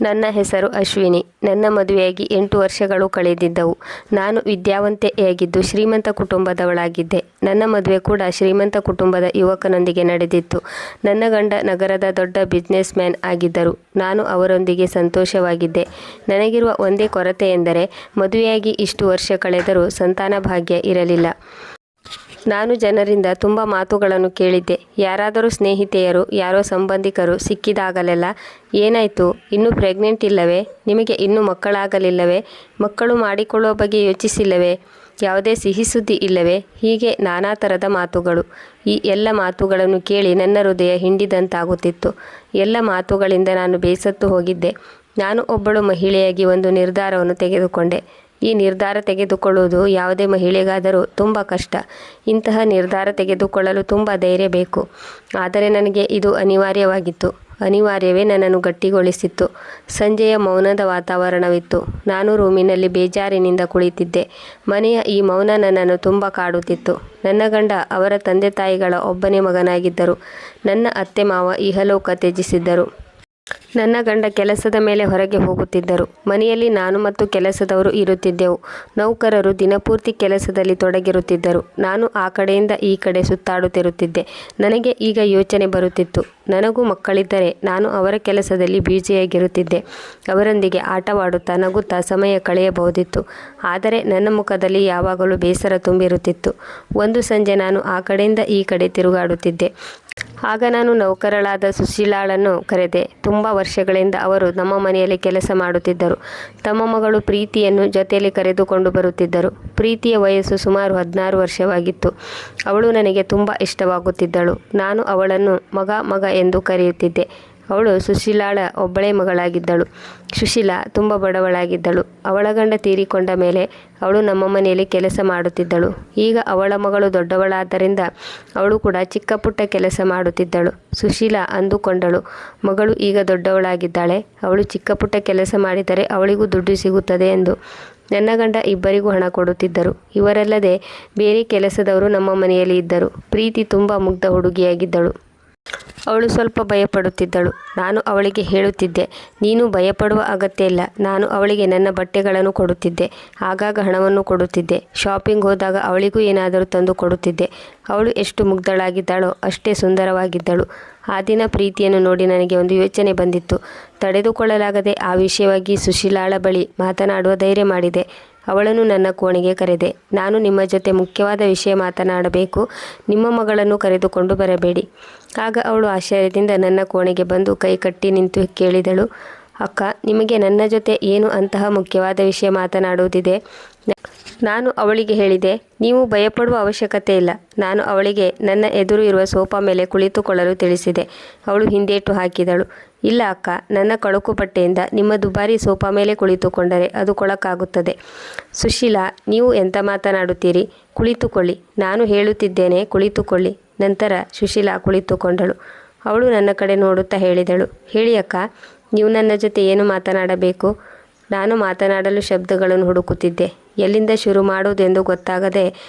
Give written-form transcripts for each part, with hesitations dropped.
ನನ್ನ ಹೆಸರು ಅಶ್ವಿನಿ. ನನ್ನ ಮದುವೆಯಾಗಿ 8 ವರ್ಷಗಳು ಕಳೆದಿದ್ದವು. ನಾನು ವಿದ್ಯಾವಂತೆಯಾಗಿದ್ದು ಶ್ರೀಮಂತ ಕುಟುಂಬದವಳಾಗಿದ್ದೆ. ನನ್ನ ಮದುವೆ ಕೂಡ ಶ್ರೀಮಂತ ಕುಟುಂಬದ ಯುವಕನೊಂದಿಗೆ ನಡೆದಿತ್ತು. ನನ್ನ ಗಂಡ ನಗರದ ದೊಡ್ಡ ಬಿಸ್ನೆಸ್ ಮ್ಯಾನ್ ಆಗಿದ್ದರು. ನಾನು ಅವರೊಂದಿಗೆ ಸಂತೋಷವಾಗಿದ್ದೆ. ನನಗಿರುವ ಒಂದೇ ಕೊರತೆ ಎಂದರೆ ಮದುವೆಯಾಗಿ ಇಷ್ಟು ವರ್ಷ ಕಳೆದರೂ ಸಂತಾನ ಭಾಗ್ಯ ಇರಲಿಲ್ಲ. ನಾನು ಜನರಿಂದ ತುಂಬ ಮಾತುಗಳನ್ನು ಕೇಳಿದ್ದೆ. ಯಾರಾದರೂ ಸ್ನೇಹಿತೆಯರು, ಯಾರೋ ಸಂಬಂಧಿಕರು ಸಿಕ್ಕಿದಾಗಲೆಲ್ಲ, ಏನಾಯಿತು, ಇನ್ನೂ ಪ್ರೆಗ್ನೆಂಟ್ ಇಲ್ಲವೇ, ನಿಮಗೆ ಇನ್ನೂ ಮಕ್ಕಳಾಗಲಿಲ್ಲವೇ, ಮಕ್ಕಳು ಮಾಡಿಕೊಳ್ಳುವ ಬಗ್ಗೆ ಯೋಚಿಸಿಲ್ಲವೇ, ಯಾವುದೇ ಸಿಹಿ ಸುದ್ದಿ ಇಲ್ಲವೇ, ಹೀಗೆ ನಾನಾ ಥರದ ಮಾತುಗಳು. ಈ ಎಲ್ಲ ಮಾತುಗಳನ್ನು ಕೇಳಿ ನನ್ನ ಹೃದಯ ಹಿಂಡಿದಂತಾಗುತ್ತಿತ್ತು. ಎಲ್ಲ ಮಾತುಗಳಿಂದ ನಾನು ಬೇಸತ್ತು ಹೋಗಿದ್ದೆ. ನಾನು ಒಬ್ಬಳು ಮಹಿಳೆಯಾಗಿ ಒಂದು ನಿರ್ಧಾರವನ್ನು ತೆಗೆದುಕೊಂಡೆ. ಈ ನಿರ್ಧಾರ ತೆಗೆದುಕೊಳ್ಳುವುದು ಯಾವುದೇ ಮಹಿಳೆಗಾದರೂ ತುಂಬ ಕಷ್ಟ. ಇಂತಹ ನಿರ್ಧಾರ ತೆಗೆದುಕೊಳ್ಳಲು ತುಂಬ ಧೈರ್ಯ ಬೇಕು. ಆದರೆ ನನಗೆ ಇದು ಅನಿವಾರ್ಯವಾಗಿತ್ತು. ಅನಿವಾರ್ಯವೇ ನನ್ನನ್ನು ಗಟ್ಟಿಗೊಳಿಸಿತ್ತು. ಸಂಜೆಯ ಮೌನದ ವಾತಾವರಣವಿತ್ತು. ನಾನು ರೂಮಿನಲ್ಲಿ ಬೇಜಾರಿನಿಂದ ಕುಳಿತಿದ್ದೆ. ಮನೆಯ ಈ ಮೌನ ನನ್ನನ್ನು ತುಂಬ ಕಾಡುತ್ತಿತ್ತು. ನನ್ನ ಗಂಡ ಅವರ ತಂದೆ ತಾಯಿಗಳ ಒಬ್ಬನೇ ಮಗನಾಗಿದ್ದರು. ನನ್ನ ಅತ್ತೆ ಮಾವ ಇಹಲೋಕ ತ್ಯಜಿಸಿದ್ದರು. ನನ್ನ ಗಂಡ ಕೆಲಸದ ಮೇಲೆ ಹೊರಗೆ ಹೋಗುತ್ತಿದ್ದರು. ಮನೆಯಲ್ಲಿ ನಾನು ಮತ್ತು ಕೆಲಸದವರು ಇರುತ್ತಿದ್ದೆವು. ನೌಕರರು ದಿನಪೂರ್ತಿ ಕೆಲಸದಲ್ಲಿ ತೊಡಗಿರುತ್ತಿದ್ದರು. ನಾನು ಆ ಕಡೆಯಿಂದ ಈ ಕಡೆ ಸುತ್ತಾಡುತ್ತಿರುತ್ತಿದ್ದೆ. ನನಗೆ ಈಗ ಯೋಚನೆ ಬರುತ್ತಿತ್ತು. ನನಗೂ ಮಕ್ಕಳಿದ್ದರೆ ನಾನು ಅವರ ಕೆಲಸದಲ್ಲಿ ಬ್ಯುಸಿಯಾಗಿರುತ್ತಿದ್ದೆ. ಅವರೊಂದಿಗೆ ಆಟವಾಡುತ್ತಾ ನಗುತ್ತಾ ಸಮಯ ಕಳೆಯಬಹುದಿತ್ತು. ಆದರೆ ನನ್ನ ಮುಖದಲ್ಲಿ ಯಾವಾಗಲೂ ಬೇಸರ ತುಂಬಿರುತ್ತಿತ್ತು. ಒಂದು ಸಂಜೆ ನಾನು ಆ ಕಡೆಯಿಂದ ಈ ಕಡೆ ತಿರುಗಾಡುತ್ತಿದ್ದೆ. ಆಗ ನಾನು ನೌಕರಳಾದ ಸುಶೀಲಾಳನ್ನು ಕರೆದೆ. ತುಂಬ ವರ್ಷಗಳಿಂದ ಅವರು ನಮ್ಮ ಮನೆಯಲ್ಲಿ ಕೆಲಸ ಮಾಡುತ್ತಿದ್ದರು. ತಮ್ಮ ಮಗಳು ಪ್ರೀತಿಯನ್ನು ಜೊತೆಯಲ್ಲಿ ಕರೆದುಕೊಂಡು ಬರುತ್ತಿದ್ದರು. ಪ್ರೀತಿಯ ವಯಸ್ಸು ಸುಮಾರು 16 ವರ್ಷವಾಗಿತ್ತು. ಅವಳು ನನಗೆ ತುಂಬ ಇಷ್ಟವಾಗುತ್ತಿದ್ದಳು. ನಾನು ಅವಳನ್ನು ಮಗ ಎಂದು ಕರೆಯುತ್ತಿದ್ದೆ. ಅವಳು ಸುಶೀಲಾಳ ಒಬ್ಬಳೇ ಮಗಳಾಗಿದ್ದಳು. ಸುಶೀಲಾ ತುಂಬ ಬಡವಳಾಗಿದ್ದಳು. ಅವಳ ಗಂಡ ತೀರಿಕೊಂಡ ಮೇಲೆ ಅವಳು ನಮ್ಮ ಮನೆಯಲ್ಲಿ ಕೆಲಸ ಮಾಡುತ್ತಿದ್ದಳು. ಈಗ ಅವಳ ಮಗಳು ದೊಡ್ಡವಳಾದ್ದರಿಂದ ಅವಳು ಕೂಡ ಚಿಕ್ಕ ಪುಟ್ಟ ಕೆಲಸ ಮಾಡುತ್ತಿದ್ದಳು. ಸುಶೀಲಾ ಅಂದುಕೊಂಡಳು, ಮಗಳು ಈಗ ದೊಡ್ಡವಳಾಗಿದ್ದಾಳೆ, ಅವಳು ಚಿಕ್ಕ ಪುಟ್ಟ ಕೆಲಸ ಮಾಡಿದರೆ ಅವಳಿಗೂ ದುಡ್ಡು ಸಿಗುತ್ತದೆ ಎಂದು. ನನ್ನ ಗಂಡ ಇಬ್ಬರಿಗೂ ಹಣ ಕೊಡುತ್ತಿದ್ದರು. ಇವರಲ್ಲದೆ ಬೇರೆ ಕೆಲಸದವರು ನಮ್ಮ ಮನೆಯಲ್ಲಿ ಇದ್ದರು. ಪ್ರೀತಿ ತುಂಬ ಮುಗ್ಧ ಹುಡುಗಿಯಾಗಿದ್ದಳು. ಅವಳು ಸ್ವಲ್ಪ ಭಯಪಡುತ್ತಿದ್ದಳು. ನಾನು ಅವಳಿಗೆ ಹೇಳುತ್ತಿದ್ದೆ, ನೀನು ಭಯಪಡುವ ಅಗತ್ಯ ಇಲ್ಲ. ನಾನು ಅವಳಿಗೆ ನನ್ನ ಬಟ್ಟೆಗಳನ್ನು ಕೊಡುತ್ತಿದ್ದೆ. ಆಗಾಗ ಹಣವನ್ನು ಕೊಡುತ್ತಿದ್ದೆ. ಶಾಪಿಂಗ್ ಹೋದಾಗ ಅವಳಿಗೂ ಏನಾದರೂ ತಂದು ಕೊಡುತ್ತಿದ್ದೆ. ಅವಳು ಎಷ್ಟು ಮುಗ್ಧಳಾಗಿದ್ದಾಳೋ ಅಷ್ಟೇ ಸುಂದರವಾಗಿದ್ದಳು. ಆ ದಿನ ಪ್ರೀತಿಯನ್ನು ನೋಡಿ ನನಗೆ ಒಂದು ಯೋಚನೆ ಬಂದಿತ್ತು. ತಡೆದುಕೊಳ್ಳಲಾಗದೆ ಆ ವಿಷಯವಾಗಿ ಸುಶೀಲಾಳ ಬಳಿ ಮಾತನಾಡುವ ಧೈರ್ಯ ಮಾಡಿದೆ. ಅವಳನ್ನು ನನ್ನ ಕೋಣೆಗೆ ಕರೆದೆ. ನಾನು ನಿಮ್ಮ ಜೊತೆ ಮುಖ್ಯವಾದ ವಿಷಯ ಮಾತನಾಡಬೇಕು. ನಿಮ್ಮ ಮಗಳನ್ನು ಕರೆದುಕೊಂಡು ಬರಬೇಡಿ. ಆಗ ಅವಳು ಆಶ್ಚರ್ಯದಿಂದ ನನ್ನ ಕೋಣೆಗೆ ಬಂದು ಕೈ ಕಟ್ಟಿ ನಿಂತು ಕೇಳಿದಳು, ಅಕ್ಕ, ನಿಮಗೆ ನನ್ನ ಜೊತೆ ಏನು ಅಂತಹ ಮುಖ್ಯವಾದ ವಿಷಯ ಮಾತನಾಡುವುದಿದೆ? ನಾನು ಅವಳಿಗೆ ಹೇಳಿದೆ, ನೀವು ಭಯಪಡುವ ಅವಶ್ಯಕತೆ ಇಲ್ಲ. ನಾನು ಅವಳಿಗೆ ನನ್ನ ಎದುರು ಇರುವ ಸೋಫಾ ಮೇಲೆ ಕುಳಿತುಕೊಳ್ಳಲು ತಿಳಿಸಿದೆ. ಅವಳು ಹಿಂದೇಟು ಹಾಕಿದಳು. ಇಲ್ಲ ಅಕ್ಕ, ನನ್ನ ಕಳುಕು ಬಟ್ಟೆಯಿಂದ ನಿಮ್ಮ ದುಬಾರಿ ಸೋಫಾ ಮೇಲೆ ಕುಳಿತುಕೊಂಡರೆ ಅದು ಕೊಳಕಾಗುತ್ತದೆ. ಸುಶೀಲಾ, ನೀವು ಎಂತ ಮಾತನಾಡುತ್ತೀರಿ? ಕುಳಿತುಕೊಳ್ಳಿ, ನಾನು ಹೇಳುತ್ತಿದ್ದೇನೆ, ಕುಳಿತುಕೊಳ್ಳಿ. ನಂತರ ಸುಶೀಲಾ ಕುಳಿತುಕೊಂಡಳು. ಅವಳು ನನ್ನ ಕಡೆ ನೋಡುತ್ತಾ ಹೇಳಿದಳು, ಹೇಳಿ ಅಕ್ಕ, ನೀವು ನನ್ನ ಜೊತೆ ಏನು ಮಾತನಾಡಬೇಕು? ನಾನು ಮಾತನಾಡಲು ಶಬ್ದಗಳನ್ನು ಹುಡುಕುತ್ತಿದ್ದೆ. ಎಲ್ಲಿಂದ ಶುರು ಮಾಡುವುದೆಂದು ಗೊತ್ತಾಗದೆ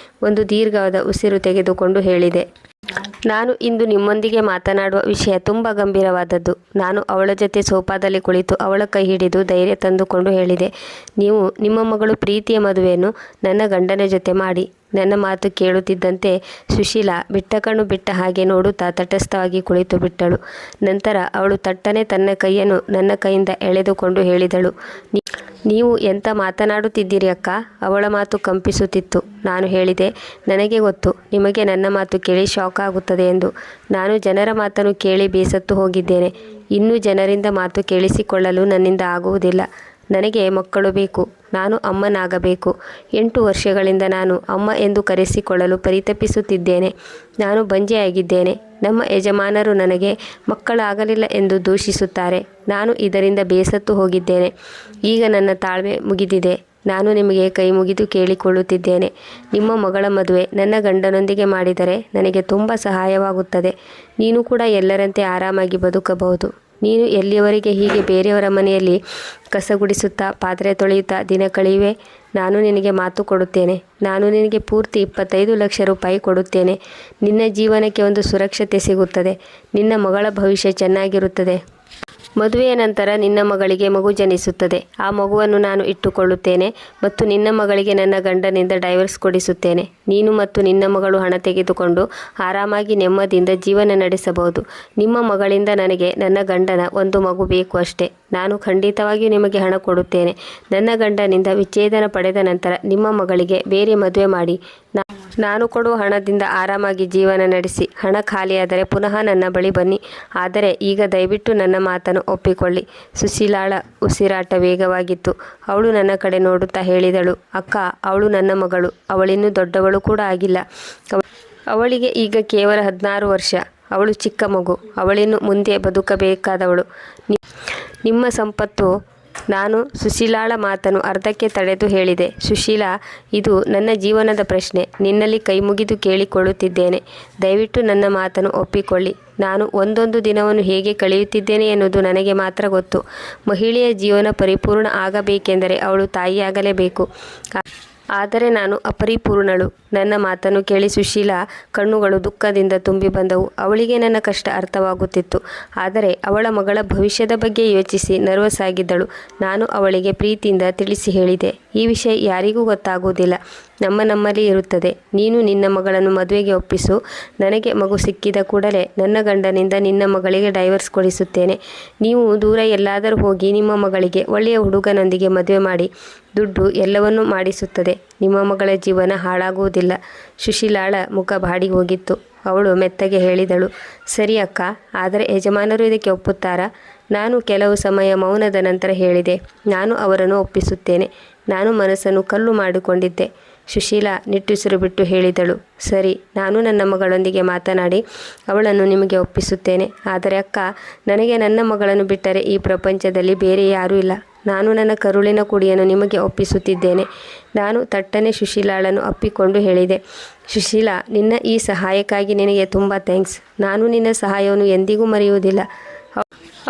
ಒಂದು ದೀರ್ಘವಾದ ಉಸಿರು ತೆಗೆದುಕೊಂಡು ಹೇಳಿದೆ, ನಾನು ಇಂದು ನಿಮ್ಮೊಂದಿಗೆ ಮಾತನಾಡುವ ವಿಷಯ ತುಂಬ ಗಂಭೀರವಾದದ್ದು. ನಾನು ಅವಳ ಜೊತೆ ಸೋಫಾದಲ್ಲಿ ಕುಳಿತು ಅವಳ ಕೈ ಹಿಡಿದು ಧೈರ್ಯ ತಂದುಕೊಂಡು ಹೇಳಿದೆ, ನೀವು ನಿಮ್ಮ ಮಗಳು ಪ್ರೀತಿಯ ಮದುವೆಯನ್ನು ನನ್ನ ಗಂಡನ ಜೊತೆ ಮಾಡಿ. ನನ್ನ ಮಾತು ಕೇಳುತ್ತಿದ್ದಂತೆ ಸುಶೀಲಾ ಬಿಟ್ಟ ಕಣ್ಣು ಬಿಟ್ಟ ಹಾಗೆ ನೋಡುತ್ತಾ ತಟಸ್ಥವಾಗಿ ಕುಳಿತು ಬಿಟ್ಟಳು. ನಂತರ ಅವಳು ತಟ್ಟನೆ ತನ್ನ ಕೈಯನ್ನು ನನ್ನ ಕೈಯಿಂದ ಎಳೆದುಕೊಂಡು ಹೇಳಿದಳು, ನೀವು ಎಂತ ಮಾತನಾಡುತ್ತಿದ್ದೀರಿ ಅಕ್ಕ? ಅವಳ ಮಾತು ಕಂಪಿಸುತ್ತಿತ್ತು. ನಾನು ಹೇಳಿದೆ, ನನಗೆ ಗೊತ್ತು ನಿಮಗೆ ನನ್ನ ಮಾತು ಕೇಳಿ ಶಾಕ್ ಆಗುತ್ತದೆ ಎಂದು. ನಾನು ಜನರ ಮಾತನ್ನು ಕೇಳಿ ಬೇಸತ್ತು ಹೋಗಿದ್ದೇನೆ. ಇನ್ನೂ ಜನರಿಂದ ಮಾತು ಕೇಳಿಸಿಕೊಳ್ಳಲು ನನ್ನಿಂದ ಆಗುವುದಿಲ್ಲ. ನನಗೆ ಮಕ್ಕಳು ಬೇಕು. ನಾನು ಅಮ್ಮನಾಗಬೇಕು. 8 ವರ್ಷಗಳಿಂದ ನಾನು ಅಮ್ಮ ಎಂದು ಕರೆಸಿಕೊಳ್ಳಲು ಪರಿತಪಿಸುತ್ತಿದ್ದೇನೆ. ನಾನು ಬಂಜೆಯಾಗಿದ್ದೇನೆ. ನಮ್ಮ ಯಜಮಾನರು ನನಗೆ ಮಕ್ಕಳಾಗಲಿಲ್ಲ ಎಂದು ದೂಷಿಸುತ್ತಾರೆ. ನಾನು ಇದರಿಂದ ಬೇಸತ್ತು ಹೋಗಿದ್ದೇನೆ. ಈಗ ನನ್ನ ತಾಳ್ಮೆ ಮುಗಿದಿದೆ. ನಾನು ನಿಮಗೆ ಕೈ ಮುಗಿದು ಕೇಳಿಕೊಳ್ಳುತ್ತಿದ್ದೇನೆ. ನಿಮ್ಮ ಮಗಳ ಮದುವೆ ನನ್ನ ಗಂಡನೊಂದಿಗೆ ಮಾಡಿದರೆ ನನಗೆ ತುಂಬ ಸಹಾಯವಾಗುತ್ತದೆ. ನೀನು ಕೂಡ ಎಲ್ಲರಂತೆ ಆರಾಮಾಗಿ ಬದುಕಬಹುದು. ನೀನು ಎಲ್ಲಿಯವರೆಗೆ ಹೀಗೆ ಬೇರೆಯವರ ಮನೆಯಲ್ಲಿ ಕಸಗುಡಿಸುತ್ತಾ ಪಾತ್ರೆ ತೊಳೆಯುತ್ತಾ ದಿನ ಕಳೆಯುವೆ? ನಾನು ನಿನಗೆ ಮಾತು ಕೊಡುತ್ತೇನೆ. ನಾನು ನಿನಗೆ ಪೂರ್ತಿ 25 ಲಕ್ಷ ರೂಪಾಯಿ ಕೊಡುತ್ತೇನೆ. ನಿನ್ನ ಜೀವನಕ್ಕೆ ಒಂದು ಸುರಕ್ಷತೆ ಸಿಗುತ್ತದೆ. ನಿನ್ನ ಮಗಳ ಭವಿಷ್ಯ ಚೆನ್ನಾಗಿರುತ್ತದೆ. ಮದುವೆಯ ನಂತರ ನಿನ್ನ ಮಗಳಿಗೆ ಮಗು ಜನಿಸುತ್ತದೆ. ಆ ಮಗುವನ್ನು ನಾನು ಇಟ್ಟುಕೊಳ್ಳುತ್ತೇನೆ ಮತ್ತು ನಿನ್ನ ಮಗಳಿಗೆ ನನ್ನ ಗಂಡನಿಂದ ಡೈವರ್ಸ್ ಕೊಡಿಸುತ್ತೇನೆ. ನೀನು ಮತ್ತು ನಿನ್ನ ಮಗಳು ಹಣ ತೆಗೆದುಕೊಂಡು ಆರಾಮಾಗಿ ನೆಮ್ಮದಿಯಿಂದ ಜೀವನ ನಡೆಸಬಹುದು. ನಿಮ್ಮ ಮಗಳಿಂದ ನನಗೆ ನನ್ನ ಗಂಡನ ಒಂದು ಮಗು ಬೇಕು ಅಷ್ಟೇ. ನಾನು ಖಂಡಿತವಾಗಿಯೂ ನಿಮಗೆ ಹಣ ಕೊಡುತ್ತೇನೆ. ನನ್ನ ಗಂಡನಿಂದ ವಿಚ್ಛೇದನ ಪಡೆದ ನಂತರ ನಿಮ್ಮ ಮಗಳಿಗೆ ಬೇರೆ ಮದುವೆ ಮಾಡಿ ನಾನು ಕೊಡುವ ಹಣದಿಂದ ಆರಾಮಾಗಿ ಜೀವನ ನಡೆಸಿ. ಹಣ ಖಾಲಿಯಾದರೆ ಪುನಃ ನನ್ನ ಬಳಿ ಬನ್ನಿ. ಆದರೆ ಈಗ ದಯವಿಟ್ಟು ನನ್ನ ಮಾತನ್ನು ಒಪ್ಪಿಕೊಳ್ಳಿ. ಸುಶೀಲಾಳ ಉಸಿರಾಟ ವೇಗವಾಗಿತ್ತು. ಅವಳು ನನ್ನ ಕಡೆ ನೋಡುತ್ತಾ ಹೇಳಿದಳು, ಅಕ್ಕ, ಅವಳು ನನ್ನ ಮಗಳು. ಅವಳಿನ್ನೂ ದೊಡ್ಡವಳು ಕೂಡ ಆಗಿಲ್ಲ. ಅವಳಿಗೆ ಈಗ ಕೇವಲ 16 ವರ್ಷ. ಅವಳು ಚಿಕ್ಕ ಮಗು. ಅವಳಿನ್ನು ಮುಂದೆ ಬದುಕಬೇಕಾದವಳು. ನಿಮ್ಮ ಸಂಪತ್ತು. ನಾನು ಸುಶೀಲಾಳ ಮಾತನ್ನು ಅರ್ಧಕ್ಕೆ ತಡೆದು ಹೇಳಿದೆ, ಸುಶೀಲಾ, ಇದು ನನ್ನ ಜೀವನದ ಪ್ರಶ್ನೆ. ನಿನ್ನಲ್ಲಿ ಕೈಮುಗಿದು ಕೇಳಿಕೊಳ್ಳುತ್ತಿದ್ದೇನೆ. ದಯವಿಟ್ಟು ನನ್ನ ಮಾತನ್ನು ಒಪ್ಪಿಕೊಳ್ಳಿ. ನಾನು ಒಂದೊಂದು ದಿನವನ್ನು ಹೇಗೆ ಕಳೆಯುತ್ತಿದ್ದೇನೆ ಎನ್ನುವುದು ನನಗೆ ಮಾತ್ರ ಗೊತ್ತು. ಮಹಿಳೆಯ ಜೀವನ ಪರಿಪೂರ್ಣ ಆಗಬೇಕೆಂದರೆ ಅವಳು ತಾಯಿಯಾಗಲೇಬೇಕು. ಆದರೆ ನಾನು ಅಪರಿಪೂರ್ಣಳು. ನನ್ನ ಮಾತನ್ನು ಕೇಳಿ ಸುಶೀಲಾ ಕಣ್ಣುಗಳು ದುಃಖದಿಂದ ತುಂಬಿ ಬಂದವು. ಅವಳಿಗೆ ನನ್ನ ಕಷ್ಟ ಅರ್ಥವಾಗುತ್ತಿತ್ತು. ಆದರೆ ಅವಳ ಮಗಳ ಭವಿಷ್ಯದ ಬಗ್ಗೆ ಯೋಚಿಸಿ ನರ್ವಸ್ ಆಗಿದ್ದಳು. ನಾನು ಅವಳಿಗೆ ಪ್ರೀತಿಯಿಂದ ತಿಳಿಸಿ ಹೇಳಿದೆ, ಈ ವಿಷಯ ಯಾರಿಗೂ ಗೊತ್ತಾಗುವುದಿಲ್ಲ. ನಮ್ಮಲ್ಲಿ ಇರುತ್ತದೆ. ನೀನು ನಿನ್ನ ಮಗಳನ್ನು ಮದುವೆಗೆ ಒಪ್ಪಿಸು. ನನಗೆ ಮಗು ಸಿಕ್ಕಿದ ಕೂಡಲೇ ನನ್ನ ಗಂಡನಿಂದ ನಿನ್ನ ಮಗಳಿಗೆ ಡೈವರ್ಸ್ ಕೊಡಿಸುತ್ತೇನೆ. ನೀವು ದೂರ ಎಲ್ಲಾದರೂ ಹೋಗಿ ನಿಮ್ಮ ಮಗಳಿಗೆ ಒಳ್ಳೆಯ ಹುಡುಗನೊಂದಿಗೆ ಮದುವೆ ಮಾಡಿ. ದುಡ್ಡು ಎಲ್ಲವನ್ನೂ ಮಾಡಿಸುತ್ತದೆ. ನಿಮ್ಮ ಮಗಳ ಜೀವನ ಹಾಳಾಗುವುದಿಲ್ಲ. ಸುಶೀಲಾಳ ಮುಖ ಬಾಡಿ ಹೋಗಿತ್ತು. ಅವಳು ಮೆತ್ತಗೆ ಹೇಳಿದಳು, ಸರಿ ಅಕ್ಕ, ಆದರೆ ಯಜಮಾನರು ಇದಕ್ಕೆ ಒಪ್ಪುತ್ತಾರಾ? ನಾನು ಕೆಲವು ಸಮಯ ಮೌನದ ನಂತರ ಹೇಳಿದೆ, ನಾನು ಅವರನ್ನು ಒಪ್ಪಿಸುತ್ತೇನೆ. ನಾನು ಮನಸ್ಸನ್ನು ಕಲ್ಲು ಮಾಡಿಕೊಂಡಿದ್ದೆ. ಸುಶೀಲಾ ನಿಟ್ಟುಸಿರು ಬಿಟ್ಟು ಹೇಳಿದಳು, ಸರಿ, ನಾನು ನನ್ನ ಮಗಳೊಂದಿಗೆ ಮಾತನಾಡಿ ಅವಳನ್ನು ನಿಮಗೆ ಒಪ್ಪಿಸುತ್ತೇನೆ. ಆದರೆ ಅಕ್ಕ, ನನಗೆ ನನ್ನ ಮಗಳನ್ನು ಬಿಟ್ಟರೆ ಈ ಪ್ರಪಂಚದಲ್ಲಿ ಬೇರೆ ಯಾರೂ ಇಲ್ಲ. ನಾನು ನನ್ನ ಕರುಳಿನ ಕುಡಿಯನ್ನು ನಿಮಗೆ ಒಪ್ಪಿಸುತ್ತಿದ್ದೇನೆ. ನಾನು ತಟ್ಟನೆ ಸುಶೀಲಾಳನ್ನು ಅಪ್ಪಿಕೊಂಡು ಹೇಳಿದೆ, ಸುಶೀಲಾ, ನಿನ್ನ ಈ ಸಹಾಯಕ್ಕಾಗಿ ನಿನಗೆ ತುಂಬ ಥ್ಯಾಂಕ್ಸ್. ನಾನು ನಿನ್ನ ಸಹಾಯವನ್ನು ಎಂದಿಗೂ ಮರೆಯುವುದಿಲ್ಲ.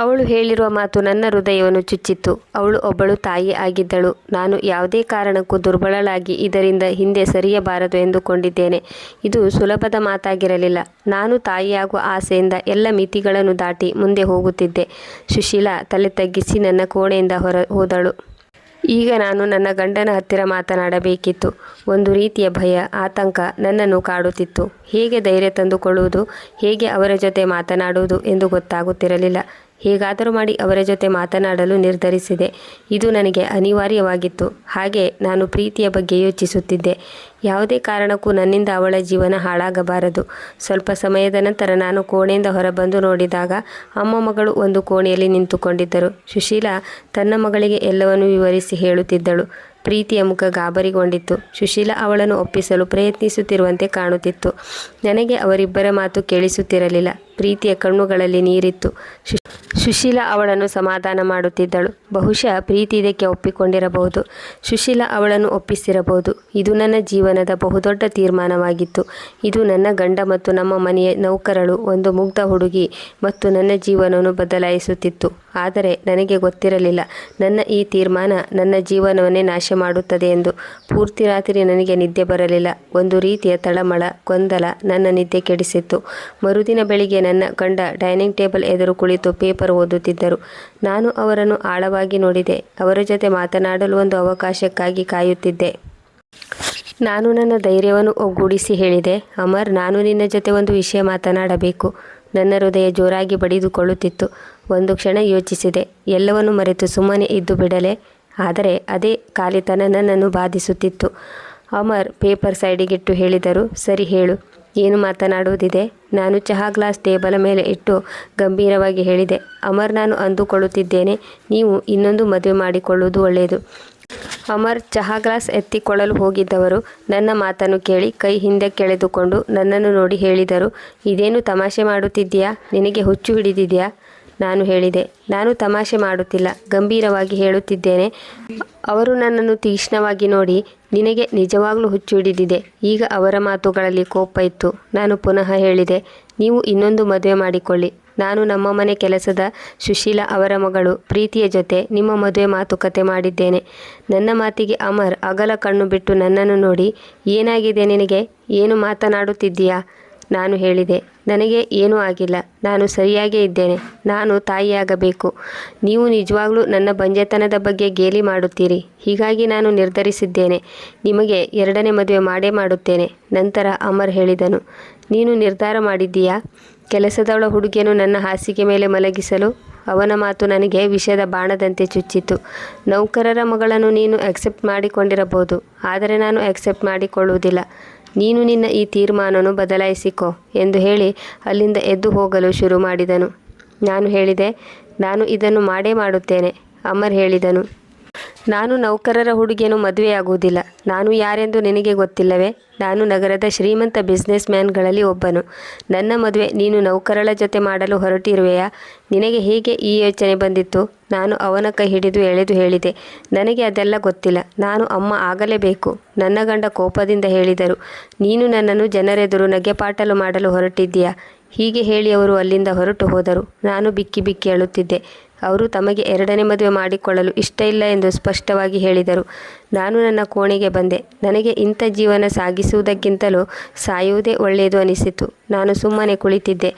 ಅವಳು ಹೇಳಿರುವ ಮಾತು ನನ್ನ ಹೃದಯವನ್ನು ಚುಚ್ಚಿತ್ತು. ಅವಳು ಒಬ್ಬಳು ತಾಯಿ ಆಗಿದ್ದಳು. ನಾನು ಯಾವುದೇ ಕಾರಣಕ್ಕೂ ದುರ್ಬಲಳಾಗಿ ಇದರಿಂದ ಹಿಂದೆ ಸರಿಯಬಾರದು ಎಂದುಕೊಂಡಿದ್ದೇನೆ. ಇದು ಸುಲಭದ ಮಾತಾಗಿರಲಿಲ್ಲ. ನಾನು ತಾಯಿಯಾಗುವ ಆಸೆಯಿಂದ ಎಲ್ಲ ಮಿತಿಗಳನ್ನು ದಾಟಿ ಮುಂದೆ ಹೋಗುತ್ತಿದ್ದೆ. ಸುಶೀಲಾ ತಲೆ ತಗ್ಗಿಸಿ ನನ್ನ ಕೋಣೆಯಿಂದ ಹೋದಳು. ಈಗ ನಾನು ನನ್ನ ಗಂಡನ ಹತ್ತಿರ ಮಾತನಾಡಬೇಕಿತ್ತು. ಒಂದು ರೀತಿಯ ಭಯ, ಆತಂಕ ನನ್ನನ್ನು ಕಾಡುತ್ತಿತ್ತು. ಹೇಗೆ ಧೈರ್ಯ ತಂದುಕೊಳ್ಳುವುದು, ಹೇಗೆ ಅವರ ಜೊತೆ ಮಾತನಾಡುವುದು ಎಂದು ಗೊತ್ತಾಗುತ್ತಿರಲಿಲ್ಲ. ಹೇಗಾದರೂ ಮಾಡಿ ಅವರ ಜೊತೆ ಮಾತನಾಡಲು ನಿರ್ಧರಿಸಿದೆ. ಇದು ನನಗೆ ಅನಿವಾರ್ಯವಾಗಿತ್ತು. ಹಾಗೆ ನಾನು ಪ್ರೀತಿಯ ಬಗ್ಗೆ ಯೋಚಿಸುತ್ತಿದ್ದೆ. ಯಾವುದೇ ಕಾರಣಕ್ಕೂ ನನ್ನಿಂದ ಅವಳ ಜೀವನ ಹಾಳಾಗಬಾರದು. ಸ್ವಲ್ಪ ಸಮಯದ ನಂತರ ನಾನು ಕೋಣೆಯಿಂದ ಹೊರಬಂದು ನೋಡಿದಾಗ ಅಮ್ಮ ಮಗಳು ಒಂದು ಕೋಣೆಯಲ್ಲಿ ನಿಂತುಕೊಂಡಿದ್ದರು. ಸುಶೀಲಾ ತನ್ನ ಮಗಳಿಗೆ ಎಲ್ಲವನ್ನೂ ವಿವರಿಸಿ ಹೇಳುತ್ತಿದ್ದಳು. ಪ್ರೀತಿಯ ಮುಖ ಗಾಬರಿಗೊಂಡಿತ್ತು. ಸುಶೀಲಾ ಅವಳನ್ನು ಒಪ್ಪಿಸಲು ಪ್ರಯತ್ನಿಸುತ್ತಿರುವಂತೆ ಕಾಣುತ್ತಿತ್ತು. ನನಗೆ ಅವರಿಬ್ಬರ ಮಾತು ಕೇಳಿಸುತ್ತಿರಲಿಲ್ಲ. ಪ್ರೀತಿಯ ಕಣ್ಣುಗಳಲ್ಲಿ ನೀರಿತ್ತು. ಸುಶೀಲಾ ಅವಳನ್ನು ಸಮಾಧಾನ ಮಾಡುತ್ತಿದ್ದಳು. ಬಹುಶಃ ಪ್ರೀತಿ ಇದಕ್ಕೆ ಒಪ್ಪಿಕೊಂಡಿರಬಹುದು. ಸುಶೀಲಾ ಅವಳನ್ನು ಒಪ್ಪಿಸಿರಬಹುದು. ಇದು ನನ್ನ ಜೀವನದ ಬಹುದೊಡ್ಡ ತೀರ್ಮಾನವಾಗಿತ್ತು. ಇದು ನನ್ನ ಗಂಡ ಮತ್ತು ನಮ್ಮ ಮನೆಯ ನೌಕರಳು, ಒಂದು ಮುಗ್ಧ ಹುಡುಗಿ ಮತ್ತು ನನ್ನ ಜೀವನವನ್ನು ಬದಲಾಯಿಸುತ್ತಿತ್ತು. ಆದರೆ ನನಗೆ ಗೊತ್ತಿರಲಿಲ್ಲ ನನ್ನ ಈ ತೀರ್ಮಾನ ನನ್ನ ಜೀವನವನ್ನೇ ನಾಶ ಮಾಡುತ್ತದೆ ಎಂದು. ಪೂರ್ತಿ ರಾತ್ರಿ ನನಗೆ ನಿದ್ದೆ ಬರಲಿಲ್ಲ. ಒಂದು ರೀತಿಯ ತಳಮಳ, ಗೊಂದಲ ನನ್ನ ನಿದ್ದೆ ಕೆಡಿಸಿತ್ತು. ಮರುದಿನ ಬೆಳಿಗ್ಗೆ ನನ್ನ ಗಂಡ ಡೈನಿಂಗ್ ಟೇಬಲ್ ಎದುರು ಕುಳಿತು ಪೇಪರ್ ಓದುತ್ತಿದ್ದರು. ನಾನು ಅವರನ್ನು ಆಳವಾಗಿ ನೋಡಿದೆ. ಅವರ ಜೊತೆ ಮಾತನಾಡಲು ಒಂದು ಅವಕಾಶಕ್ಕಾಗಿ ಕಾಯುತ್ತಿದ್ದೆ. ನಾನು ನನ್ನ ಧೈರ್ಯವನ್ನು ಒಗ್ಗೂಡಿಸಿ ಹೇಳಿದೆ, ಅಮರ್, ನಾನು ನಿನ್ನ ಜೊತೆ ಒಂದು ವಿಷಯ ಮಾತನಾಡಬೇಕು. ನನ್ನ ಹೃದಯ ಜೋರಾಗಿ ಬಡಿದುಕೊಳ್ಳುತ್ತಿತ್ತು. ಒಂದು ಕ್ಷಣ ಯೋಚಿಸಿದೆ. ಎಲ್ಲವನ್ನು ಮರೆತು ಸುಮ್ಮನೆ ಇದ್ದು ಬಿಡಲೆ? ಆದರೆ ಅದೇ ಖಾಲಿತನ ನನ್ನನ್ನು ಬಾಧಿಸುತ್ತಿತ್ತು. ಅಮರ್ ಪೇಪರ್ ಸೈಡಿಗಿಟ್ಟು ಹೇಳಿದರು, ಸರಿ ಹೇಳು, ಏನು ಮಾತನಾಡುವುದಿದೆ? ನಾನು ಚಹಾ ಗ್ಲಾಸ್ ಟೇಬಲ್ ಮೇಲೆ ಇಟ್ಟು ಗಂಭೀರವಾಗಿ ಹೇಳಿದೆ, ಅಮರ್, ನಾನು ಅಂದುಕೊಳ್ಳುತ್ತಿದ್ದೇನೆ ನೀವು ಇನ್ನೊಂದು ಮದುವೆ ಮಾಡಿಕೊಳ್ಳುವುದು ಒಳ್ಳೆಯದು. ಅಮರ್ ಚಹಾ ಗ್ಲಾಸ್ ಎತ್ತಿಕೊಳ್ಳಲು ಹೋಗಿದ್ದವರು ನನ್ನ ಮಾತನ್ನು ಕೇಳಿ ಕೈ ಹಿಂದೆ ಕೆಳೆದುಕೊಂಡು ನನ್ನನ್ನು ನೋಡಿ ಹೇಳಿದರು, ಇದೇನು ತಮಾಷೆ ಮಾಡುತ್ತಿದ್ದೀಯಾ? ನಿನಗೆ ಹುಚ್ಚು ಹಿಡಿದಿದೆಯಾ? ನಾನು ಹೇಳಿದೆ, ನಾನು ತಮಾಷೆ ಮಾಡುತ್ತಿಲ್ಲ, ಗಂಭೀರವಾಗಿ ಹೇಳುತ್ತಿದ್ದೇನೆ. ಅವರು ನನ್ನನ್ನು ತೀಕ್ಷ್ಣವಾಗಿ ನೋಡಿ, ನಿನಗೆ ನಿಜವಾಗ್ಲೂ ಹುಚ್ಚು ಹಿಡಿದಿದೆ. ಈಗ ಅವರ ಮಾತುಗಳಲ್ಲಿ ಕೋಪ ಇತ್ತು. ನಾನು ಪುನಃ ಹೇಳಿದೆ, ನೀವು ಇನ್ನೊಂದು ಮದುವೆ ಮಾಡಿಕೊಳ್ಳಿ. ನಾನು ನಮ್ಮ ಮನೆ ಕೆಲಸದ ಸುಶೀಲಾ ಅವರ ಮಗಳು ಪ್ರೀತಿಯ ಜೊತೆ ನಿಮ್ಮ ಮದುವೆ ಮಾತುಕತೆ ಮಾಡಿದ್ದೇನೆ. ನನ್ನ ಮಾತಿಗೆ ಅಮರ್ ಅಗಲ ಕಣ್ಣು ಬಿಟ್ಟು ನನ್ನನ್ನು ನೋಡಿ, ಏನಾಗಿದೆ ನಿನಗೆ? ಏನು ಮಾತನಾಡುತ್ತಿದ್ದೀಯಾ? ನಾನು ಹೇಳಿದೆ, ನನಗೆ ಏನೂ ಆಗಿಲ್ಲ, ನಾನು ಸರಿಯಾಗೇ ಇದ್ದೇನೆ, ನಾನು ತಾಯಿಯಾಗಬೇಕು. ನೀವು ನಿಜವಾಗ್ಲೂ ನನ್ನ ಬಂಜೆತನದ ಬಗ್ಗೆ ಗೇಲಿ ಮಾಡುತ್ತೀರಿ. ಹೀಗಾಗಿ ನಾನು ನಿರ್ಧರಿಸಿದ್ದೇನೆ, ನಿಮಗೆ 2ನೇ ಮದುವೆ ಮಾಡೇ ಮಾಡುತ್ತೇನೆ. ನಂತರ ಅಮರ್ ಹೇಳಿದನು, ನೀನು ನಿರ್ಧಾರ ಮಾಡಿದ್ದೀಯಾ? ಕೆಲಸದವಳ ಹುಡುಗಿಯನ್ನು ನನ್ನ ಹಾಸಿಗೆ ಮೇಲೆ ಮಲಗಿಸಲು? ಅವನ ಮಾತು ನನಗೆ ವಿಷದ ಬಾಣದಂತೆ ಚುಚ್ಚಿತು. ನೌಕರರ ಮಗಳನ್ನು ನೀನು ಅಕ್ಸೆಪ್ಟ್ ಮಾಡಿಕೊಂಡಿರಬಹುದು, ಆದರೆ ನಾನು ಅಕ್ಸೆಪ್ಟ್ ಮಾಡಿಕೊಳ್ಳುವುದಿಲ್ಲ. ನೀನು ನಿನ್ನ ಈ ತೀರ್ಮಾನವನ್ನು ಬದಲಾಯಿಸಿಕೊ ಎಂದು ಹೇಳಿ ಅಲ್ಲಿಂದ ಎದ್ದು ಹೋಗಲು ಶುರು ಮಾಡಿದನು. ನಾನು ಹೇಳಿದೆ, ನಾನು ಇದನ್ನು ಮಾಡೇ ಮಾಡುತ್ತೇನೆ. ಅಮರ್ ಹೇಳಿದನು, ನಾನು ನೌಕರರ ಹುಡುಗಿಯನ್ನು ಮದುವೆಯಾಗುವುದಿಲ್ಲ. ನಾನು ಯಾರೆಂದು ನಿನಗೆ ಗೊತ್ತಿಲ್ಲವೇ? ನಾನು ನಗರದ ಶ್ರೀಮಂತ ಬಿಸ್ನೆಸ್ ಮ್ಯಾನ್ಗಳಲ್ಲಿ ಒಬ್ಬನು. ನನ್ನ ಮದುವೆ ನೀನು ನೌಕರಳ ಜೊತೆ ಮಾಡಲು ಹೊರಟಿರುವೆಯಾ? ನಿನಗೆ ಹೇಗೆ ಈ ಯೋಚನೆ ಬಂದಿತ್ತು? ನಾನು ಅವನ ಕೈ ಹಿಡಿದು ಎಳೆದು ಹೇಳಿದೆ, ನನಗೆ ಅದೆಲ್ಲ ಗೊತ್ತಿಲ್ಲ, ನಾನು ಅಮ್ಮ ಆಗಲೇಬೇಕು. ನನ್ನ ಗಂಡ ಕೋಪದಿಂದ ಹೇಳಿದರು, ನೀನು ನನ್ನನ್ನು ಜನರೆದುರು ನಗೆಪಾಟಲು ಮಾಡಲು ಹೊರಟಿದ್ದೀಯಾ? ಹೀಗೆ ಹೇಳಿ ಅವರು ಅಲ್ಲಿಂದ ಹೊರಟು ಹೋದರು. ನಾನು ಬಿಕ್ಕಿ ಬಿಕ್ಕಿ ಅಳುತ್ತಿದ್ದೆ. ಅವರು ತಮಗೆ 2ನೇ ಮದುವೆ ಮಾಡಿಕೊಳ್ಳಲು ಇಷ್ಟ ಇಲ್ಲ ಎಂದು ಸ್ಪಷ್ಟವಾಗಿ ಹೇಳಿದರು. ನಾನು ನನ್ನ ಕೋಣೆಗೆ ಬಂದೆ. ನನಗೆ ಇಂಥ ಜೀವನ ಸಾಗಿಸುವುದಕ್ಕಿಂತಲೂ ಸಾಯುವುದೇ ಒಳ್ಳೆಯದು ಅನಿಸಿತು. ನಾನು ಸುಮ್ಮನೆ ಕುಳಿತಿದ್ದೆ.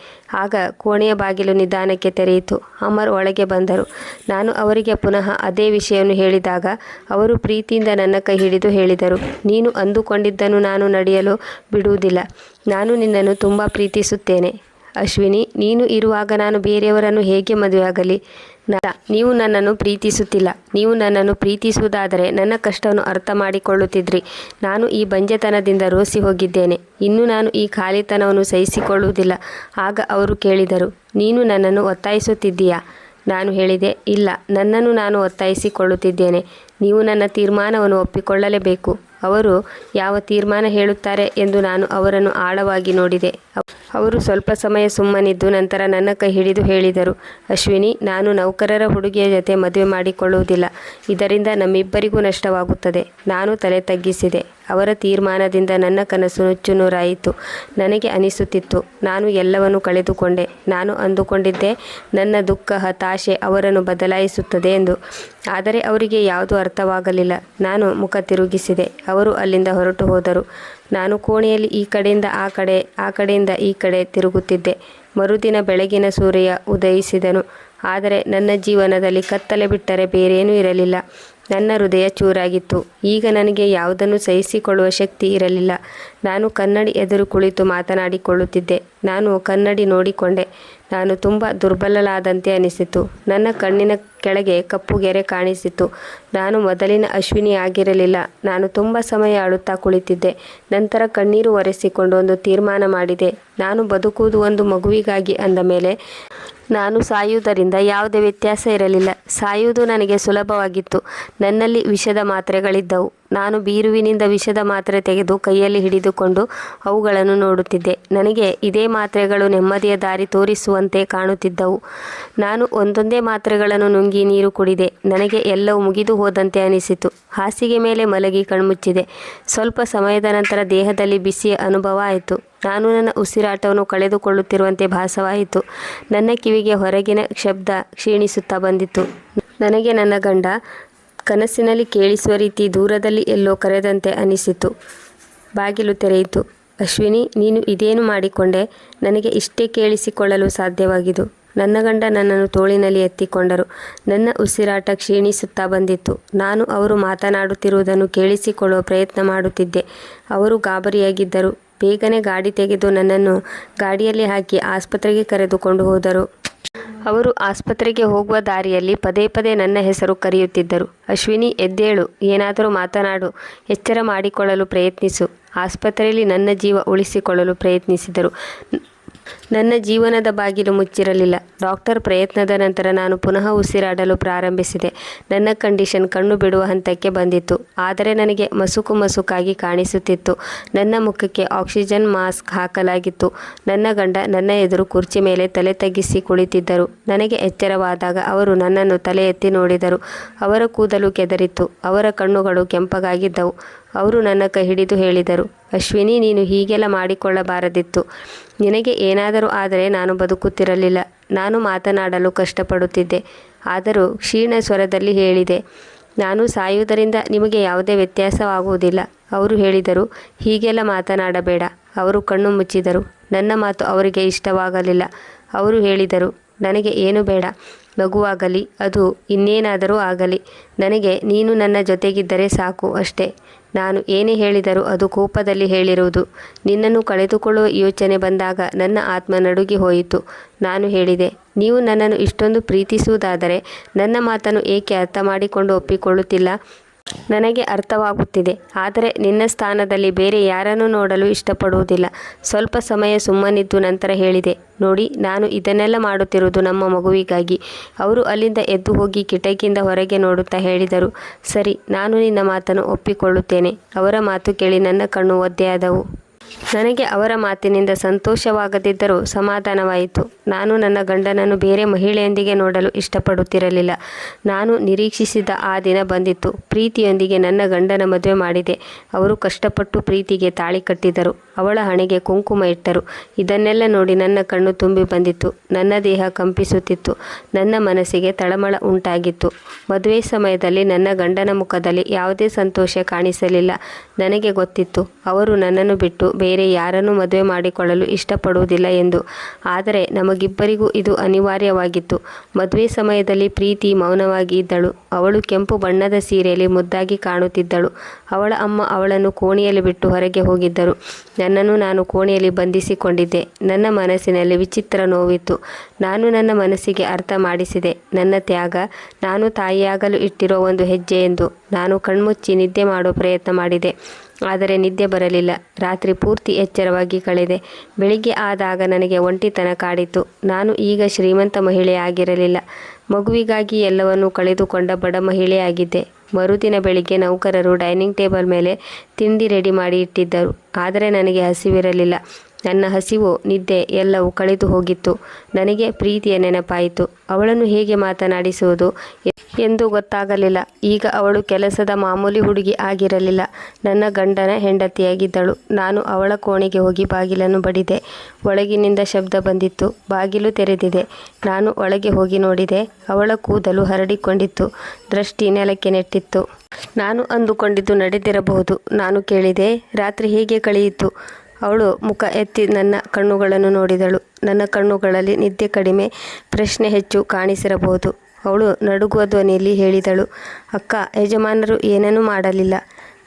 ಆಗ ಕೋಣೆಯ ಬಾಗಿಲು ನಿಧಾನಕ್ಕೆ ತೆರೆಯಿತು. ಅಮರ್ ಒಳಗೆ ಬಂದರು. ನಾನು ಅವರಿಗೆ ಪುನಃ ಅದೇ ವಿಷಯವನ್ನು ಹೇಳಿದಾಗ ಅವರು ಪ್ರೀತಿಯಿಂದ ನನ್ನ ಕೈ ಹಿಡಿದು ಹೇಳಿದರು, ನೀನು ಅಂದುಕೊಂಡಿದ್ದನ್ನು ನಾನು ನಡೆಯಲು ಬಿಡುವುದಿಲ್ಲ. ನಾನು ನಿನ್ನನ್ನು ತುಂಬ ಪ್ರೀತಿಸುತ್ತೇನೆ ಅಶ್ವಿನಿ. ನೀನು ಇರುವಾಗ ನಾನು ಬೇರೆಯವರನ್ನು ಹೇಗೆ ಮದುವೆಯಾಗಲಿ? ನೀವು ನನ್ನನ್ನು ಪ್ರೀತಿಸುತ್ತಿಲ್ಲ. ನೀವು ನನ್ನನ್ನು ಪ್ರೀತಿಸುವುದಾದರೆ ನನ್ನ ಕಷ್ಟವನ್ನು ಅರ್ಥ ಮಾಡಿಕೊಳ್ಳುತ್ತಿದ್ರಿ. ನಾನು ಈ ಬಂಜೆತನದಿಂದ ರೋಸಿ ಹೋಗಿದ್ದೇನೆ. ಇನ್ನು ನಾನು ಈ ಖಾಲಿತನವನ್ನು ಸಹಿಸಿಕೊಳ್ಳುವುದಿಲ್ಲ. ಆಗ ಅವರು ಕೇಳಿದರು, ನೀನು ನನ್ನನ್ನು ಒತ್ತಾಯಿಸುತ್ತಿದ್ದೀಯಾ? ನಾನು ಹೇಳಿದೆ, ಇಲ್ಲ, ನನ್ನನ್ನು ನಾನು ಒತ್ತಾಯಿಸಿಕೊಳ್ಳುತ್ತಿದ್ದೇನೆ. ನೀವು ನನ್ನ ತೀರ್ಮಾನವನ್ನು ಒಪ್ಪಿಕೊಳ್ಳಲೇಬೇಕು. ಅವರು ಯಾವ ತೀರ್ಮಾನ ಹೇಳುತ್ತಾರೆ ಎಂದು ನಾನು ಅವರನ್ನು ಆಳವಾಗಿ ನೋಡಿದೆ. ಅವರು ಸ್ವಲ್ಪ ಸಮಯ ಸುಮ್ಮನಿದ್ದು ನಂತರ ನನ್ನ ಕೈ ಹಿಡಿದು ಹೇಳಿದರು, ಅಶ್ವಿನಿ, ನಾನು ನೌಕರರ ಹುಡುಗಿಯ ಜೊತೆ ಮದುವೆ ಮಾಡಿಕೊಳ್ಳುವುದಿಲ್ಲ. ಇದರಿಂದ ನಮ್ಮಿಬ್ಬರಿಗೂ ನಷ್ಟವಾಗುತ್ತದೆ. ನಾನು ತಲೆ ತಗ್ಗಿಸಿದೆ. ಅವರ ತೀರ್ಮಾನದಿಂದ ನನ್ನ ಕನಸು ನುಚ್ಚುನೂರಾಯಿತು. ನನಗೆ ಅನಿಸುತ್ತಿತ್ತು, ನಾನು ಎಲ್ಲವನ್ನೂ ಕಳೆದುಕೊಂಡೆ. ನಾನು ಅಂದುಕೊಂಡಿದ್ದೆ ನನ್ನ ದುಃಖ, ಹತಾಶೆ ಅವರನ್ನು ಬದಲಾಯಿಸುತ್ತದೆ ಎಂದು. ಆದರೆ ಅವರಿಗೆ ಯಾವುದೂ ಅರ್ಥವಾಗಲಿಲ್ಲ. ನಾನು ಮುಖ ತಿರುಗಿಸಿದೆ. ಅವರು ಅಲ್ಲಿಂದ ಹೊರಟು ಹೋದರು. ನಾನು ಕೋಣೆಯಲ್ಲಿ ಈ ಕಡೆಯಿಂದ ಆ ಕಡೆ, ಆ ಕಡೆಯಿಂದ ಈ ಕಡೆ ತಿರುಗುತ್ತಿದ್ದೆ. ಮರುದಿನ ಬೆಳಗಿನ ಸೂರ್ಯ ಉದಯಿಸಿದನು. ಆದರೆ ನನ್ನ ಜೀವನದಲ್ಲಿ ಕತ್ತಲೆ ಬಿಟ್ಟರೆ ಬೇರೇನೂ ಇರಲಿಲ್ಲ. ನನ್ನ ಹೃದಯ ಚೂರಾಗಿತ್ತು. ಈಗ ನನಗೆ ಯಾವುದನ್ನು ಸಹಿಸಿಕೊಳ್ಳುವ ಶಕ್ತಿ ಇರಲಿಲ್ಲ. ನಾನು ಕನ್ನಡಿ ಎದುರು ಕುಳಿತು ಮಾತನಾಡಿಕೊಳ್ಳುತ್ತಿದ್ದೆ. ನಾನು ಕನ್ನಡಿ ನೋಡಿಕೊಂಡೆ. ನಾನು ತುಂಬ ದುರ್ಬಲಳಾದಂತೆ ಅನಿಸಿತು. ನನ್ನ ಕಣ್ಣಿನ ಕೆಳಗೆ ಕಪ್ಪು ಗೆರೆ ಕಾಣಿಸಿತು. ನಾನು ಮೊದಲಿನ ಅಶ್ವಿನಿ ಆಗಿರಲಿಲ್ಲ. ನಾನು ತುಂಬ ಸಮಯ ಅಳುತ್ತಾ ಕುಳಿತಿದ್ದೆ. ನಂತರ ಕಣ್ಣೀರು ಒರೆಸಿಕೊಂಡು ಒಂದು ತೀರ್ಮಾನ ಮಾಡಿದೆ. ನಾನು ಬದುಕುವುದು ಒಂದು ಮಗುವಿಗಾಗಿ ಅಂದ ಮೇಲೆ ನಾನು ಸಾಯುವುದರಿಂದ ಯಾವುದೇ ವ್ಯತ್ಯಾಸ ಇರಲಿಲ್ಲ. ಸಾಯುವುದು ನನಗೆ ಸುಲಭವಾಗಿತ್ತು. ನನ್ನಲ್ಲಿ ವಿಷದ ಮಾತ್ರೆಗಳಿದ್ದವು. ನಾನು ಬೀರುವಿನಿಂದ ವಿಷದ ಮಾತ್ರೆ ತೆಗೆದು ಕೈಯಲ್ಲಿ ಹಿಡಿದುಕೊಂಡು ಅವುಗಳನ್ನು ನೋಡುತ್ತಿದ್ದೆ. ನನಗೆ ಇದೇ ಮಾತ್ರೆಗಳು ನೆಮ್ಮದಿಯ ದಾರಿ ತೋರಿಸುವಂತೆ ಕಾಣುತ್ತಿದ್ದವು. ನಾನು ಒಂದೊಂದೇ ಮಾತ್ರೆಗಳನ್ನು ನುಂಗಿ ನೀರು ಕುಡಿದೆ. ನನಗೆ ಎಲ್ಲವೂ ಮುಗಿದು ಹೋದಂತೆ ಅನಿಸಿತು. ಹಾಸಿಗೆ ಮೇಲೆ ಮಲಗಿ ಕಣ್ಮುಚ್ಚಿದೆ. ಸ್ವಲ್ಪ ಸಮಯದ ನಂತರ ದೇಹದಲ್ಲಿ ಬಿಸಿಯ ಅನುಭವ ಆಯಿತು. ನಾನು ನನ್ನ ಉಸಿರಾಟವನ್ನು ಕಳೆದುಕೊಳ್ಳುತ್ತಿರುವಂತೆ ಭಾಸವಾಯಿತು. ನನ್ನ ಕಿವಿಗೆ ಹೊರಗಿನ ಶಬ್ದ ಕ್ಷೀಣಿಸುತ್ತಾ ಬಂದಿತು. ನನಗೆ ನನ್ನ ಗಂಡ ಕನಸಿನಲ್ಲಿ ಕೇಳಿಸುವ ರೀತಿ ದೂರದಲ್ಲಿ ಎಲ್ಲೋ ಕರೆದಂತೆ ಅನಿಸಿತು. ಬಾಗಿಲು ತೆರೆಯಿತು. ಅಶ್ವಿನಿ, ನೀನು ಇದೇನು ಮಾಡಿಕೊಂಡೆ? ನನಗೆ ಇಷ್ಟೇ ಕೇಳಿಸಿಕೊಳ್ಳಲು ಸಾಧ್ಯವಾಗಿದ್ದು. ನನ್ನ ಗಂಡ ನನ್ನನ್ನು ತೋಳಿನಲ್ಲಿ ಎತ್ತಿಕೊಂಡರು. ನನ್ನ ಉಸಿರಾಟ ಕ್ಷೀಣಿಸುತ್ತಾ ಬಂದಿತ್ತು. ನಾನು ಅವರು ಮಾತನಾಡುತ್ತಿರುವುದನ್ನು ಕೇಳಿಸಿಕೊಳ್ಳುವ ಪ್ರಯತ್ನ ಮಾಡುತ್ತಿದ್ದೆ. ಅವರು ಗಾಬರಿಯಾಗಿದ್ದರು. ಬೇಗನೆ ಗಾಡಿ ತೆಗೆದು ನನ್ನನ್ನು ಗಾಡಿಯಲ್ಲಿ ಹಾಕಿ ಆಸ್ಪತ್ರೆಗೆ ಕರೆದುಕೊಂಡು ಹೋದರು. ಅವರು ಆಸ್ಪತ್ರೆಗೆ ಹೋಗುವ ದಾರಿಯಲ್ಲಿ ಪದೇ ಪದೇ ನನ್ನ ಹೆಸರು ಕರೆಯುತ್ತಿದ್ದರು. ಅಶ್ವಿನಿ, ಎದ್ದೇಳು, ಏನಾದರೂ ಮಾತನಾಡು, ಎಚ್ಚರ ಮಾಡಿಕೊಳ್ಳಲು ಪ್ರಯತ್ನಿಸು. ಆಸ್ಪತ್ರೆಯಲ್ಲಿ ನನ್ನ ಜೀವ ಉಳಿಸಿಕೊಳ್ಳಲು ಪ್ರಯತ್ನಿಸಿದರು. ನನ್ನ ಜೀವನದ ಬಾಗಿಲು ಮುಚ್ಚಿರಲಿಲ್ಲ. ಡಾಕ್ಟರ್ ಪ್ರಯತ್ನದ ನಂತರ ನಾನು ಪುನಃ ಉಸಿರಾಡಲು ಪ್ರಾರಂಭಿಸಿದೆ. ನನ್ನ ಕಂಡೀಷನ್ ಕಣ್ಣು ಬಿಡುವ ಹಂತಕ್ಕೆ ಬಂದಿತ್ತು. ಆದರೆ ನನಗೆ ಮಸುಕಾಗಿ ಕಾಣಿಸುತ್ತಿತ್ತು. ನನ್ನ ಮುಖಕ್ಕೆ ಆಕ್ಸಿಜನ್ ಮಾಸ್ಕ್ ಹಾಕಲಾಗಿತ್ತು. ನನ್ನ ಗಂಡ ನನ್ನ ಎದುರು ಕುರ್ಚಿ ಮೇಲೆ ತಲೆ ತಗ್ಗಿಸಿ ಕುಳಿತಿದ್ದರು. ನನಗೆ ಎಚ್ಚರವಾದಾಗ ಅವರು ನನ್ನನ್ನು ತಲೆ ಎತ್ತಿ ನೋಡಿದರು. ಅವರ ಕೂದಲು ಕೆದರಿತ್ತು. ಅವರ ಕಣ್ಣುಗಳು ಕೆಂಪಗಾಗಿದ್ದವು. ಅವರು ನನ್ನ ಕೈ ಹಿಡಿದು ಹೇಳಿದರು, ಅಶ್ವಿನಿ, ನೀನು ಹೀಗೆಲ್ಲ ಮಾಡಿಕೊಳ್ಳಬಾರದಿತ್ತು. ನಿನಗೆ ಏನಾದರೂ ಆದರೆ ನಾನು ಬದುಕುತ್ತಿರಲಿಲ್ಲ. ನಾನು ಮಾತನಾಡಲು ಕಷ್ಟಪಡುತ್ತಿದ್ದೆ. ಆದರೂ ಕ್ಷೀಣ ಸ್ವರದಲ್ಲಿ ಹೇಳಿದೆ, ನಾನು ಸಾಯುವುದರಿಂದ ನಿಮಗೆ ಯಾವುದೇ ವ್ಯತ್ಯಾಸವಾಗುವುದಿಲ್ಲ. ಅವರು ಹೇಳಿದರು, ಹೀಗೆಲ್ಲ ಮಾತನಾಡಬೇಡ. ಅವರು ಕಣ್ಣು ಮುಚ್ಚಿದರು. ನನ್ನ ಮಾತು ಅವರಿಗೆ ಇಷ್ಟವಾಗಲಿಲ್ಲ. ಅವರು ಹೇಳಿದರು, ನನಗೆ ಏನು ಬೇಡ, ಮಗುವಾಗಲಿ ಅದು ಇನ್ನೇನಾದರೂ ಆಗಲಿ, ನನಗೆ ನೀನು ನನ್ನ ಜೊತೆಗಿದ್ದರೆ ಸಾಕು ಅಷ್ಟೇ. ನಾನು ಏನೇ ಹೇಳಿದರೂ ಅದು ಕೋಪದಲ್ಲಿ ಹೇಳಿರುವುದು. ನಿನ್ನನ್ನು ಕಳೆದುಕೊಳ್ಳುವ ಯೋಚನೆ ಬಂದಾಗ ನನ್ನ ಆತ್ಮ ನಡುಗಿ ಹೋಯಿತು. ನಾನು ಹೇಳಿದೆ, ನೀವು ನನ್ನನ್ನು ಇಷ್ಟೊಂದು ಪ್ರೀತಿಸುವುದಾದರೆ ನನ್ನ ಮಾತನ್ನು ಏಕೆ ಅರ್ಥ ಮಾಡಿಕೊಂಡು ಒಪ್ಪಿಕೊಳ್ಳುತ್ತಿಲ್ಲ? ನನಗೆ ಅರ್ಥವಾಗುತ್ತಿದೆ, ಆದರೆ ನಿನ್ನ ಸ್ಥಾನದಲ್ಲಿ ಬೇರೆ ಯಾರನ್ನು ನೋಡಲು ಇಷ್ಟಪಡುವುದಿಲ್ಲ. ಸ್ವಲ್ಪ ಸಮಯ ಸುಮ್ಮನಿದ್ದು ನಂತರ ಹೇಳಿದೆ, ನೋಡಿ, ನಾನು ಇದನ್ನೆಲ್ಲ ಮಾಡುತ್ತಿರುವುದು ನಮ್ಮ ಮಗುವಿಗಾಗಿ. ಅವರು ಅಲ್ಲಿಂದ ಎದ್ದು ಹೋಗಿ ಕಿಟಕಿಯಿಂದ ಹೊರಗೆ ನೋಡುತ್ತಾ ಹೇಳಿದರು, ಸರಿ, ನಾನು ನಿನ್ನ ಮಾತನ್ನು ಒಪ್ಪಿಕೊಳ್ಳುತ್ತೇನೆ. ಅವರ ಮಾತು ಕೇಳಿ ನನ್ನ ಕಣ್ಣು ಒದ್ದೆಯಾದವು. ನನಗೆ ಅವರ ಮಾತಿನಿಂದ ಸಂತೋಷವಾಗದಿದ್ದರೂ ಸಮಾಧಾನವಾಯಿತು. ನಾನು ನನ್ನ ಗಂಡನನ್ನು ಬೇರೆ ಮಹಿಳೆಯೊಂದಿಗೆ ನೋಡಲು ಇಷ್ಟಪಡುತ್ತಿರಲಿಲ್ಲ. ನಾನು ನಿರೀಕ್ಷಿಸಿದ ಆ ದಿನ ಬಂದಿತ್ತು. ಪ್ರೀತಿಯೊಂದಿಗೆ ನನ್ನ ಗಂಡನ ಮದುವೆ ಮಾಡಿದೆ. ಅವರು ಕಷ್ಟಪಟ್ಟು ಪ್ರೀತಿಗೆ ತಾಳಿ ಕಟ್ಟಿದರು. ಅವಳ ಹಣೆಗೆ ಕುಂಕುಮ ಇಟ್ಟರು. ಇದನ್ನೆಲ್ಲ ನೋಡಿ ನನ್ನ ಕಣ್ಣು ತುಂಬಿ ಬಂದಿತ್ತು. ನನ್ನ ದೇಹ ಕಂಪಿಸುತ್ತಿತ್ತು. ನನ್ನ ಮನಸ್ಸಿಗೆ ತಳಮಳ ಉಂಟಾಗಿತ್ತು. ಮದುವೆ ಸಮಯದಲ್ಲಿ ನನ್ನ ಗಂಡನ ಮುಖದಲ್ಲಿ ಯಾವುದೇ ಸಂತೋಷ ಕಾಣಿಸಲಿಲ್ಲ. ನನಗೆ ಗೊತ್ತಿತ್ತು, ಅವರು ನನ್ನನ್ನು ಬಿಟ್ಟು ಬೇರೆ ಯಾರನ್ನು ಮದುವೆ ಮಾಡಿಕೊಳ್ಳಲು ಇಷ್ಟಪಡುವುದಿಲ್ಲ ಎಂದು. ಆದರೆ ನಮಗಿಬ್ಬರಿಗೂ ಇದು ಅನಿವಾರ್ಯವಾಗಿತ್ತು. ಮದುವೆ ಸಮಯದಲ್ಲಿ ಪ್ರೀತಿ ಮೌನವಾಗಿ ಇದ್ದಳು. ಅವಳು ಕೆಂಪು ಬಣ್ಣದ ಸೀರೆಯಲ್ಲಿ ಮುದ್ದಾಗಿ ಕಾಣುತ್ತಿದ್ದಳು. ಅವಳ ಅಮ್ಮ ಅವಳನ್ನು ಕೋಣೆಯಲ್ಲಿ ಬಿಟ್ಟು ಹೊರಗೆ ಹೋಗಿದ್ದರು. ನನ್ನನ್ನು ನಾನು ಕೋಣೆಯಲ್ಲಿ ಬಂಧಿಸಿಕೊಂಡಿದ್ದೆ. ನನ್ನ ಮನಸ್ಸಿನಲ್ಲಿ ವಿಚಿತ್ರ ನೋವಿತ್ತು. ನಾನು ನನ್ನ ಮನಸ್ಸಿಗೆ ಅರ್ಥ ಮಾಡಿಸಿದೆ, ನನ್ನ ತ್ಯಾಗ ನಾನು ತಾಯಿಯಾಗಲು ಇಟ್ಟಿರೋ ಒಂದು ಹೆಜ್ಜೆ ಎಂದು. ನಾನು ಕಣ್ಮುಚ್ಚಿ ನಿದ್ದೆ ಮಾಡೋ ಪ್ರಯತ್ನ ಮಾಡಿದೆ, ಆದರೆ ನಿದ್ದೆ ಬರಲಿಲ್ಲ. ರಾತ್ರಿ ಪೂರ್ತಿ ಎಚ್ಚರವಾಗಿ ಕಳೆದೆ. ಬೆಳಿಗ್ಗೆ ಆದಾಗ ನನಗೆ ಒಂಟಿತನ ಕಾಡಿತು. ನಾನು ಈಗ ಶ್ರೀಮಂತ ಮಹಿಳೆಯಾಗಿರಲಿಲ್ಲ. ಮಗುವಿಗಾಗಿ ಎಲ್ಲವನ್ನೂ ಕಳೆದುಕೊಂಡ ಬಡ ಮಹಿಳೆಯಾಗಿದ್ದೆ. ಮರುದಿನ ಬೆಳಿಗ್ಗೆ ನೌಕರರು ಡೈನಿಂಗ್ ಟೇಬಲ್ ಮೇಲೆ ತಿಂಡಿ ರೆಡಿ ಮಾಡಿ ಇಟ್ಟಿದ್ದರು. ಆದರೆ ನನಗೆ ಹಸಿವಿರಲಿಲ್ಲ. ನನ್ನ ಹಸಿವು, ನಿದ್ದೆ ಎಲ್ಲವೂ ಕಳೆದು ಹೋಗಿತ್ತು. ನನಗೆ ಪ್ರೀತಿಯ ನೆನಪಾಯಿತು. ಅವಳನ್ನು ಹೇಗೆ ಮಾತನಾಡಿಸುವುದು ಎಂದು ಗೊತ್ತಾಗಲಿಲ್ಲ. ಈಗ ಅವಳು ಕೆಲಸದ ಮಾಮೂಲಿ ಹುಡುಗಿ ಆಗಿರಲಿಲ್ಲ, ನನ್ನ ಗಂಡನ ಹೆಂಡತಿಯಾಗಿದ್ದಳು. ನಾನು ಅವಳ ಕೋಣೆಗೆ ಹೋಗಿ ಬಾಗಿಲನ್ನು ಬಡಿದೆ. ಒಳಗಿನಿಂದ ಶಬ್ದ ಬಂದಿತ್ತು. ಬಾಗಿಲು ತೆರೆದಿದೆ. ನಾನು ಒಳಗೆ ಹೋಗಿ ನೋಡಿದೆ. ಅವಳ ಕೂದಲು ಹರಡಿಕೊಂಡಿತ್ತು. ದೃಷ್ಟಿ ನೆಲಕ್ಕೆ ನೆಟ್ಟಿತ್ತು. ನಾನು ಅಂದುಕೊಂಡಿದ್ದು ನಡೆದಿರಬಹುದು. ನಾನು ಕೇಳಿದೆ, ರಾತ್ರಿ ಹೇಗೆ ಕಳೆಯಿತು? ಅವಳು ಮುಖ ಎತ್ತಿ ನನ್ನ ಕಣ್ಣುಗಳನ್ನು ನೋಡಿದಳು. ನನ್ನ ಕಣ್ಣುಗಳಲ್ಲಿ ನಿದ್ದೆ ಕಡಿಮೆ, ಪ್ರಶ್ನೆ ಹೆಚ್ಚು ಕಾಣಿಸಿರಬಹುದು. ಅವಳು ನಡುಗುವ ಧ್ವನಿಯಲ್ಲಿ ಹೇಳಿದಳು, ಅಕ್ಕ, ಯಜಮಾನರು ಏನನ್ನೂ ಮಾಡಲಿಲ್ಲ.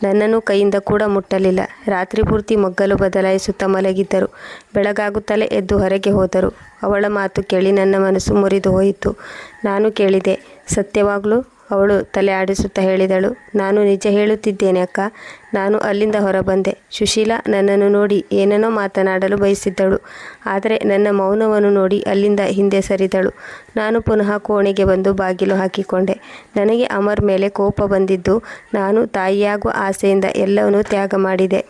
ನನ್ನನ್ನು ಕೈಯಿಂದ ಕೂಡ ಮುಟ್ಟಲಿಲ್ಲ. ರಾತ್ರಿ ಪೂರ್ತಿ ಮಗ್ಗಲು ಬದಲಾಯಿಸುತ್ತಾ ಮಲಗಿದ್ದರು. ಬೆಳಗಾಗುತ್ತಲೇ ಎದ್ದು ಹೊರಗೆ ಹೋದರು. ಅವಳ ಮಾತು ಕೇಳಿ ನನ್ನ ಮನಸ್ಸು ಮುರಿದು ಹೋಯಿತು. ನಾನು ಕೇಳಿದೆ, ಸತ್ಯವಾಗ್ಲೂ? ಅವಳು ತಲೆ ಆಡಿಸುತ್ತಾ ಹೇಳಿದಳು, ನಾನು ನಿಜ ಹೇಳುತ್ತಿದ್ದೇನೆ ಅಕ್ಕ. ನಾನು ಅಲ್ಲಿಂದ ಹೊರಬಂದೆ. ಸುಶೀಲಾ ನನ್ನನ್ನು ನೋಡಿ ಏನನ್ನೋ ಮಾತನಾಡಲು ಬಯಸಿದ್ದಳು. ಆದರೆ ನನ್ನ ಮೌನವನ್ನು ನೋಡಿ ಅಲ್ಲಿಂದ ಹಿಂದೆ ಸರಿದಳು. ನಾನು ಪುನಃ ಕೋಣೆಗೆ ಬಂದು ಬಾಗಿಲು ಹಾಕಿಕೊಂಡೆ. ನನಗೆ ಅಮರ್ ಮೇಲೆ ಕೋಪ ಬಂದಿದ್ದು, ನಾನು ತಾಯಿಯಾಗುವ ಆಸೆಯಿಂದ ಎಲ್ಲವನ್ನೂ ತ್ಯಾಗ ಮಾಡಿದೆ.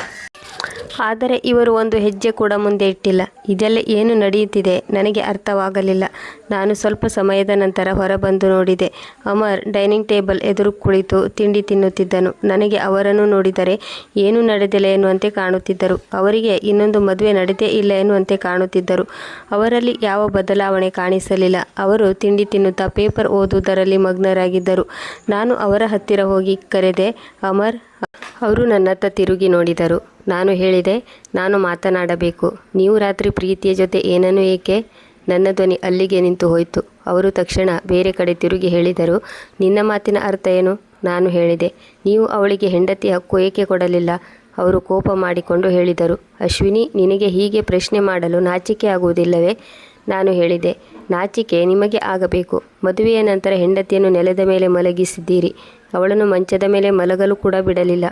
ಆದರೆ ಇವರು ಒಂದು ಹೆಜ್ಜೆ ಕೂಡ ಮುಂದೆ ಇಟ್ಟಿಲ್ಲ. ಇದೆಲ್ಲ ಏನು ನಡೆಯುತ್ತಿದೆ ನನಗೆ ಅರ್ಥವಾಗಲಿಲ್ಲ. ನಾನು ಸ್ವಲ್ಪ ಸಮಯದ ನಂತರ ಹೊರಬಂದು ನೋಡಿದೆ. ಅಮರ್ ಡೈನಿಂಗ್ ಟೇಬಲ್ ಎದುರು ಕುಳಿತು ತಿಂಡಿ ತಿನ್ನುತ್ತಿದ್ದನು. ನನಗೆ ಅವರನ್ನು ನೋಡಿದರೆ ಏನೂ ನಡೆದಿಲ್ಲ ಎನ್ನುವಂತೆ ಕಾಣುತ್ತಿದ್ದರು. ಅವರಿಗೆ ಇನ್ನೊಂದು ಮದುವೆ ನಡೆದೇ ಇಲ್ಲ ಎನ್ನುವಂತೆ ಕಾಣುತ್ತಿದ್ದರು. ಅವರಲ್ಲಿ ಯಾವ ಬದಲಾವಣೆ ಕಾಣಿಸಲಿಲ್ಲ. ಅವರು ತಿಂಡಿ ತಿನ್ನುತ್ತಾ ಪೇಪರ್ ಓದುವುದರಲ್ಲಿ ಮಗ್ನರಾಗಿದ್ದರು. ನಾನು ಅವರ ಹತ್ತಿರ ಹೋಗಿ ಕರೆದೆ, ಅಮರ್. ಅವರು ನನ್ನತ್ತ ತಿರುಗಿ ನೋಡಿದರು. ನಾನು ಹೇಳಿದೆ, ನಾನು ಮಾತನಾಡಬೇಕು. ನೀವು ರಾತ್ರಿ ಪ್ರೀತಿಯ ಜೊತೆ ಏನನ್ನು ಏಕೆ? ನನ್ನ ಧ್ವನಿ ಅಲ್ಲಿಗೆ ನಿಂತು ಹೋಯಿತು. ಅವರು ತಕ್ಷಣ ಬೇರೆ ಕಡೆ ತಿರುಗಿ ಹೇಳಿದರು, ನಿನ್ನ ಮಾತಿನ ಅರ್ಥ ಏನು? ನಾನು ಹೇಳಿದೆ, ನೀವು ಅವಳಿಗೆ ಹೆಂಡತಿ ಹಕ್ಕು ಏಕೆ ಕೊಡಲಿಲ್ಲ? ಅವರು ಕೋಪ ಮಾಡಿಕೊಂಡು ಹೇಳಿದರು, ಅಶ್ವಿನಿ, ನಿನಗೆ ಹೀಗೆ ಪ್ರಶ್ನೆ ಮಾಡಲು ನಾಚಿಕೆ ಆಗುವುದಿಲ್ಲವೇ? ನಾನು ಹೇಳಿದೆ, ನಾಚಿಕೆ ನಿಮಗೆ ಆಗಬೇಕು. ಮದುವೆಯ ನಂತರ ಹೆಂಡತಿಯನ್ನು ನೆಲದ ಮೇಲೆ ಮಲಗಿಸಿದ್ದೀರಿ. ಅವಳನ್ನು ಮಂಚದ ಮೇಲೆ ಮಲಗಲು ಕೂಡ ಬಿಡಲಿಲ್ಲ.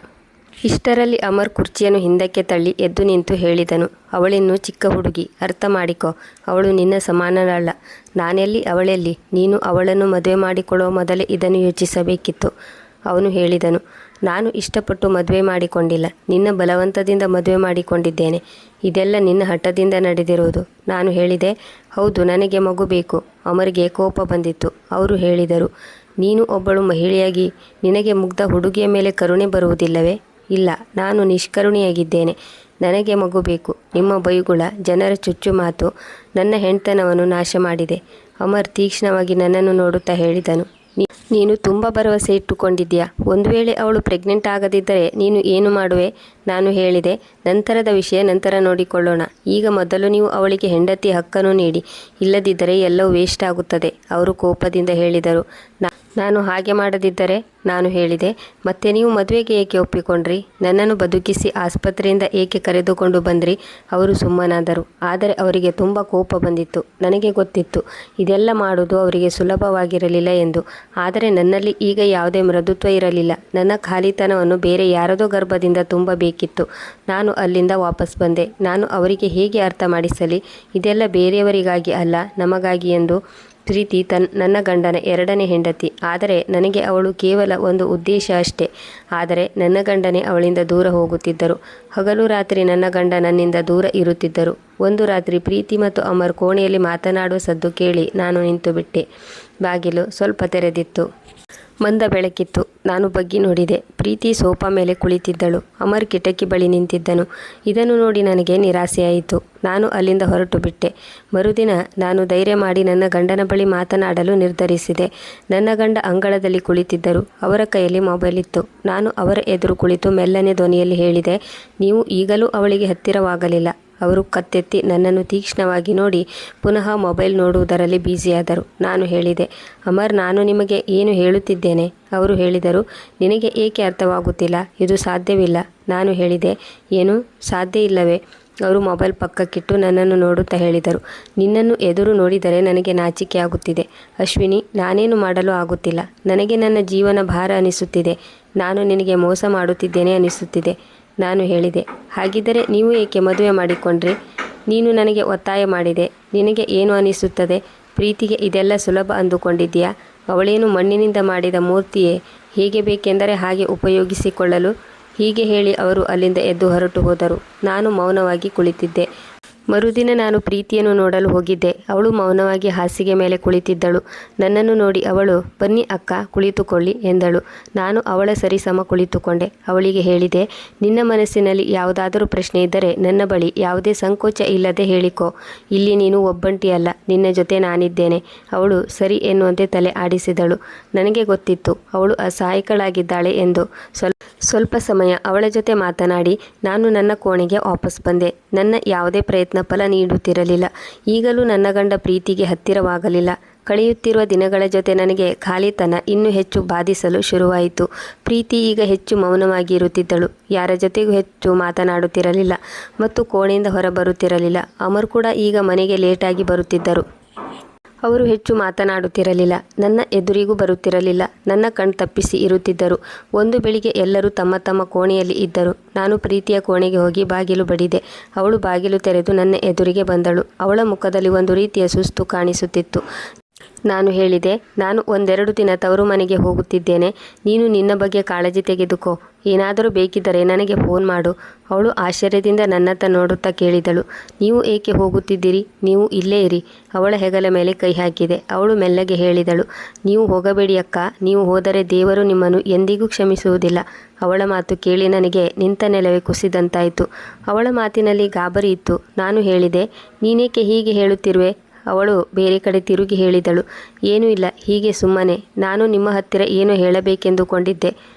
ಇಷ್ಟರಲ್ಲಿ ಅಮರ್ ಕುರ್ಚಿಯನ್ನು ಹಿಂದಕ್ಕೆ ತಳ್ಳಿ ಎದ್ದು ನಿಂತು ಹೇಳಿದನು, ಅವಳಿನ್ನೂ ಚಿಕ್ಕ ಹುಡುಗಿ, ಅರ್ಥ ಮಾಡಿಕೊ. ಅವಳು ನಿನ್ನ ಸಮಾನಳಲ್ಲ. ನಾನೆಲ್ಲಿ, ಅವಳೆಲ್ಲಿ? ನೀನು ಅವಳನ್ನು ಮದುವೆ ಮಾಡಿಕೊಳ್ಳುವ ಮೊದಲೇ ಇದನ್ನು ಯೋಚಿಸಬೇಕಿತ್ತು. ಅವನು ಹೇಳಿದನು, ನಾನು ಇಷ್ಟಪಟ್ಟು ಮದುವೆ ಮಾಡಿಕೊಂಡಿಲ್ಲ. ನಿನ್ನ ಬಲವಂತದಿಂದ ಮದುವೆ ಮಾಡಿಕೊಂಡಿದ್ದೇನೆ. ಇದೆಲ್ಲ ನಿನ್ನ ಹಠದಿಂದ ನಡೆದಿರುವುದು. ನಾನು ಹೇಳಿದೆ, ಹೌದು, ನನಗೆ ಮಗು ಬೇಕು. ಅಮರ್ಗೆ ಕೋಪ ಬಂದಿತ್ತು. ಅವರು ಹೇಳಿದರು, ನೀನು ಒಬ್ಬಳು ಮಹಿಳೆಯಾಗಿ ನಿನಗೆ ಮುಗ್ಧ ಹುಡುಗಿಯ ಮೇಲೆ ಕರುಣೆ ಬರುವುದಿಲ್ಲವೇ? ಇಲ್ಲ, ನಾನು ನಿಷ್ಕರುಣಿಯಾಗಿದ್ದೇನೆ. ನನಗೆ ಮಗು ಬೇಕು. ನಿಮ್ಮ ಬೈಗುಳ, ಜನರ ಚುಚ್ಚು ಮಾತು ನನ್ನ ಹೆಣ್ತನವನ್ನು ನಾಶ ಮಾಡಿದೆ. ಅಮರ್ ತೀಕ್ಷ್ಣವಾಗಿ ನನ್ನನ್ನು ನೋಡುತ್ತಾ ಹೇಳಿದನು, ನೀನು ತುಂಬ ಭರವಸೆ ಇಟ್ಟುಕೊಂಡಿದ್ದೀಯಾ. ಒಂದು ವೇಳೆ ಅವಳು ಪ್ರೆಗ್ನೆಂಟ್ ಆಗದಿದ್ದರೆ ನೀನು ಏನು ಮಾಡುವೆ? ನಾನು ಹೇಳಿದೆ, ನಂತರದ ವಿಷಯ ನಂತರ ನೋಡಿಕೊಳ್ಳೋಣ. ಈಗ ಮೊದಲು ನೀವು ಅವಳಿಗೆ ಹೆಂಡತಿ ಹಕ್ಕನ್ನು ನೀಡಿ, ಇಲ್ಲದಿದ್ದರೆ ಎಲ್ಲವೂ ವೇಸ್ಟ್ ಆಗುತ್ತದೆ. ಅವರು ಕೋಪದಿಂದ ಹೇಳಿದರು. ನಾನು ಹಾಗೆ ಮಾಡದಿದ್ದರೆ? ನಾನು ಹೇಳಿದೆ. ಮತ್ತೆ ನೀವು ಮದುವೆಗೆ ಏಕೆ ಒಪ್ಪಿಕೊಂಡ್ರಿ? ನನ್ನನ್ನು ಬದುಕಿಸಿ ಆಸ್ಪತ್ರೆಯಿಂದ ಏಕೆ ಕರೆದುಕೊಂಡು ಬಂದ್ರಿ? ಅವರು ಸುಮ್ಮನಾದರು. ಆದರೆ ಅವರಿಗೆ ತುಂಬ ಕೋಪ ಬಂದಿತ್ತು. ನನಗೆ ಗೊತ್ತಿತ್ತು ಇದೆಲ್ಲ ಮಾಡೋದು ಅವರಿಗೆ ಸುಲಭವಾಗಿರಲಿಲ್ಲ ಎಂದು. ಆದರೆ ನನ್ನಲ್ಲಿ ಈಗ ಯಾವುದೇ ಮೃದುತ್ವ ಇರಲಿಲ್ಲ. ನನ್ನ ಖಾಲಿತನವನ್ನು ಬೇರೆ ಯಾರದೋ ಗರ್ಭದಿಂದ ತುಂಬಬೇಕಿತ್ತು. ನಾನು ಅಲ್ಲಿಂದ ವಾಪಸ್ ಬಂದೆ. ನಾನು ಅವರಿಗೆ ಹೇಗೆ ಅರ್ಥ ಮಾಡಿಸಲಿ? ಇದೆಲ್ಲ ಬೇರೆಯವರಿಗಾಗಿ ಅಲ್ಲ, ನಮಗಾಗಿ ಎಂದು. ಪ್ರೀತಿ ನನ್ನ ಗಂಡನ ಎರಡನೇ ಹೆಂಡತಿ. ಆದರೆ ನನಗೆ ಅವಳು ಕೇವಲ ಒಂದು ಉದ್ದೇಶ ಅಷ್ಟೇ. ಆದರೆ ನನ್ನ ಗಂಡನೇ ಅವಳಿಂದ ದೂರ ಹೋಗುತ್ತಿದ್ದರು. ಹಗಲು ರಾತ್ರಿ ನನ್ನ ಗಂಡ ನನ್ನಿಂದ ದೂರ ಇರುತ್ತಿದ್ದರು. ಒಂದು ರಾತ್ರಿ ಪ್ರೀತಿ ಮತ್ತು ಅಮರ್ ಕೋಣೆಯಲ್ಲಿ ಮಾತನಾಡುವ ಸದ್ದು ಕೇಳಿ ನಾನು ನಿಂತು ಬಿಟ್ಟೆ. ಬಾಗಿಲು ಸ್ವಲ್ಪ ತೆರೆದಿತ್ತು. ಮಂದ ಬೆಳಕಿತ್ತು. ನಾನು ಬಗ್ಗಿ ನೋಡಿದೆ. ಪ್ರೀತಿ ಸೋಫಾ ಮೇಲೆ ಕುಳಿತಿದ್ದಳು. ಅಮರ್ ಕಿಟಕಿ ಬಳಿ ನಿಂತಿದ್ದನು. ಇದನ್ನು ನೋಡಿ ನನಗೆ ನಿರಾಸೆಯಾಯಿತು. ನಾನು ಅಲ್ಲಿಂದ ಹೊರಟು ಬಿಟ್ಟೆ. ಮರುದಿನ ನಾನು ಧೈರ್ಯ ಮಾಡಿ ನನ್ನ ಗಂಡನ ಬಳಿ ಮಾತನಾಡಲು ನಿರ್ಧರಿಸಿದೆ. ನನ್ನ ಗಂಡ ಅಂಗಳದಲ್ಲಿ ಕುಳಿತಿದ್ದರು. ಅವರ ಕೈಯಲ್ಲಿ ಮೊಬೈಲ್ ಇತ್ತು. ನಾನು ಅವರ ಎದುರು ಕುಳಿತು ಮೆಲ್ಲನೆ ಧ್ವನಿಯಲ್ಲಿ ಹೇಳಿದೆ, ನೀವು ಈಗಲೂ ಅವಳಿಗೆ ಹತ್ತಿರವಾಗಲಿಲ್ಲ. ಅವರು ಕತ್ತೆತ್ತಿ ನನ್ನನ್ನು ತೀಕ್ಷ್ಣವಾಗಿ ನೋಡಿ ಪುನಃ ಮೊಬೈಲ್ ನೋಡುವುದರಲ್ಲಿ ಬ್ಯುಸಿಯಾದರು. ನಾನು ಹೇಳಿದೆ, ಅಮರ್, ನಾನು ನಿಮಗೆ ಏನು ಹೇಳುತ್ತಿದ್ದೇನೆ? ಅವರು ಹೇಳಿದರು, ನಿನಗೆ ಏಕೆ ಅರ್ಥವಾಗುತ್ತಿಲ್ಲ? ಇದು ಸಾಧ್ಯವಿಲ್ಲ. ನಾನು ಹೇಳಿದೆ, ಏನು ಸಾಧ್ಯ ಇಲ್ಲವೇ? ಅವರು ಮೊಬೈಲ್ ಪಕ್ಕಕ್ಕಿಟ್ಟು ನನ್ನನ್ನು ನೋಡುತ್ತಾ ಹೇಳಿದರು, ನಿನ್ನನ್ನು ಎದುರು ನೋಡಿದರೆ ನನಗೆ ನಾಚಿಕೆ ಆಗುತ್ತಿದೆ. ಅಶ್ವಿನಿ, ನಾನೇನು ಮಾಡಲು ಆಗುತ್ತಿಲ್ಲ. ನನಗೆ ನನ್ನ ಜೀವನ ಭಾರ ಅನಿಸುತ್ತಿದೆ. ನಾನು ನಿನಗೆ ಮೋಸ ಮಾಡುತ್ತಿದ್ದೇನೆ ಅನಿಸುತ್ತಿದೆ. ನಾನು ಹೇಳಿದೆ, ಹಾಗಿದ್ದರೆ ನೀವು ಏಕೆ ಮದುವೆ ಮಾಡಿಕೊಂಡ್ರಿ? ನೀನು ನನಗೆ ಒತ್ತಾಯ ಮಾಡಿದೆ. ನಿನಗೆ ಏನು ಅನಿಸುತ್ತದೆ? ಪ್ರೀತಿಗೆ ಇದೆಲ್ಲ ಸುಲಭ ಅಂದುಕೊಂಡಿದ್ದೀಯಾ? ಅವಳೇನು ಮಣ್ಣಿನಿಂದ ಮಾಡಿದ ಮೂರ್ತಿಯೇ? ಹೇಗೆ ಬೇಕೆಂದರೆ ಹಾಗೆ ಉಪಯೋಗಿಸಿಕೊಳ್ಳಲು? ಹೀಗೆ ಹೇಳಿ ಅವರು ಅಲ್ಲಿಂದ ಎದ್ದು ಹೊರಟು ಹೋದರು. ನಾನು ಮೌನವಾಗಿ ಕುಳಿತಿದ್ದೆ. ಮರುದಿನ ನಾನು ಪ್ರೀತಿಯನ್ನು ನೋಡಲು ಹೋಗಿದ್ದೆ. ಅವಳು ಮೌನವಾಗಿ ಹಾಸಿಗೆ ಮೇಲೆ ಕುಳಿತಿದ್ದಳು. ನನ್ನನ್ನು ನೋಡಿ ಅವಳು, ಬನ್ನಿ ಅಕ್ಕ, ಕುಳಿತುಕೊಳ್ಳಿ ಎಂದಳು. ನಾನು ಅವಳ ಸರಿಸಮ ಕುಳಿತುಕೊಂಡೆ. ಅವಳಿಗೆ ಹೇಳಿದೆ, ನಿನ್ನ ಮನಸ್ಸಿನಲ್ಲಿ ಯಾವುದಾದರೂ ಪ್ರಶ್ನೆ ಇದ್ದರೆ ನನ್ನ ಬಳಿ ಯಾವುದೇ ಸಂಕೋಚ ಇಲ್ಲದೆ ಹೇಳಿಕೋ. ಇಲ್ಲಿ ನೀನು ಒಬ್ಬಂಟಿಯಲ್ಲ, ನಿನ್ನ ಜೊತೆ ನಾನಿದ್ದೇನೆ. ಅವಳು ಸರಿ ಎನ್ನುವಂತೆ ತಲೆ ಆಡಿಸಿದಳು. ನನಗೆ ಗೊತ್ತಿತ್ತು ಅವಳು ಅಸಹಾಯಕಳಾಗಿದ್ದಾಳೆ ಎಂದು. ಸ್ವಲ್ಪ ಸಮಯ ಅವಳ ಜೊತೆ ಮಾತನಾಡಿ ನಾನು ನನ್ನ ಕೋಣೆಗೆ ವಾಪಸ್ ಬಂದೆ. ನನ್ನ ಯಾವುದೇ ಪ್ರಯತ್ನ ಫಲ ನೀಡುತ್ತಿರಲಿಲ್ಲ. ಈಗಲೂ ನನ್ನ ಗಂಡ ಪ್ರೀತಿಗೆ ಹತ್ತಿರವಾಗಲಿಲ್ಲ. ಕಳೆಯುತ್ತಿರುವ ದಿನಗಳ ಜೊತೆ ನನಗೆ ಖಾಲಿತನ ಇನ್ನೂ ಹೆಚ್ಚು ಬಾಧಿಸಲು ಶುರುವಾಯಿತು. ಪ್ರೀತಿ ಈಗ ಹೆಚ್ಚು ಮೌನವಾಗಿ ಇರುತ್ತಿದ್ದಳು. ಯಾರ ಜೊತೆಗೂ ಹೆಚ್ಚು ಮಾತನಾಡುತ್ತಿರಲಿಲ್ಲ ಮತ್ತು ಕೋಣೆಯಿಂದ ಹೊರಬರುತ್ತಿರಲಿಲ್ಲ. ಅಮರ್ ಕೂಡ ಈಗ ಮನೆಗೆ ಲೇಟಾಗಿ ಬರುತ್ತಿದ್ದರು. ಅವರು ಹೆಚ್ಚು ಮಾತನಾಡುತ್ತಿರಲಿಲ್ಲ. ನನ್ನ ಎದುರಿಗೂ ಬರುತ್ತಿರಲಿಲ್ಲ. ನನ್ನ ಕಣ್ತಪ್ಪಿಸಿ ಇರುತ್ತಿದ್ದರು. ಒಂದು ಬೆಳಿಗ್ಗೆ ಎಲ್ಲರೂ ತಮ್ಮ ತಮ್ಮ ಕೋಣೆಯಲ್ಲಿ ಇದ್ದರು. ನಾನು ಪ್ರೀತಿಯ ಕೋಣೆಗೆ ಹೋಗಿ ಬಾಗಿಲು ಬಡಿದೆ. ಅವಳು ಬಾಗಿಲು ತೆರೆದು ನನ್ನ ಎದುರಿಗೆ ಬಂದಳು. ಅವಳ ಮುಖದಲ್ಲಿ ಒಂದು ರೀತಿಯ ಸುಸ್ತು ಕಾಣಿಸುತ್ತಿತ್ತು. ನಾನು ಹೇಳಿದೆ, ನಾನು ಒಂದೆರಡು ದಿನ ತವರು ಮನೆಗೆ ಹೋಗುತ್ತಿದ್ದೇನೆ. ನೀನು ನಿನ್ನ ಬಗ್ಗೆ ಕಾಳಜಿ ತೆಗೆದುಕೋ. ಏನಾದರೂ ಬೇಕಿದ್ದರೆ ನನಗೆ ಫೋನ್ ಮಾಡು. ಅವಳು ಆಶ್ಚರ್ಯದಿಂದ ನನ್ನತ್ತ ನೋಡುತ್ತಾ ಕೇಳಿದಳು, ನೀವು ಏಕೆ ಹೋಗುತ್ತಿದ್ದೀರಿ? ನೀವು ಇಲ್ಲೇ ಇರಿ. ಅವಳ ಹೆಗಲ ಮೇಲೆ ಕೈ ಹಾಕಿದೆ. ಅವಳು ಮೆಲ್ಲಗೆ ಹೇಳಿದಳು, ನೀವು ಹೋಗಬೇಡಿ ಅಕ್ಕ. ನೀವು ಹೋದರೆ ದೇವರು ನಿಮ್ಮನ್ನು ಎಂದಿಗೂ ಕ್ಷಮಿಸುವುದಿಲ್ಲ. ಅವಳ ಮಾತು ಕೇಳಿ ನನಗೆ ನಿಂತ ನೆಲವೇ ಕುಸಿದಂತಾಯಿತು. ಅವಳ ಮಾತಿನಲ್ಲಿ ಗಾಬರಿ ಇತ್ತು. ನಾನು ಹೇಳಿದೆ, ನೀನೇಕೆ ಹೀಗೆ ಹೇಳುತ್ತಿರುವೆ? ಅವಳು ಬೇರೆ ಕಡೆ ತಿರುಗಿ ಹೇಳಿದಳು, ಏನೂ ಇಲ್ಲ, ಹೀಗೆ ಸುಮ್ಮನೆ. ನಾನು ನಿಮ್ಮ ಹತ್ತಿರ ಏನು ಹೇಳಬೇಕೆಂದುಕೊಂಡಿದ್ದೆ.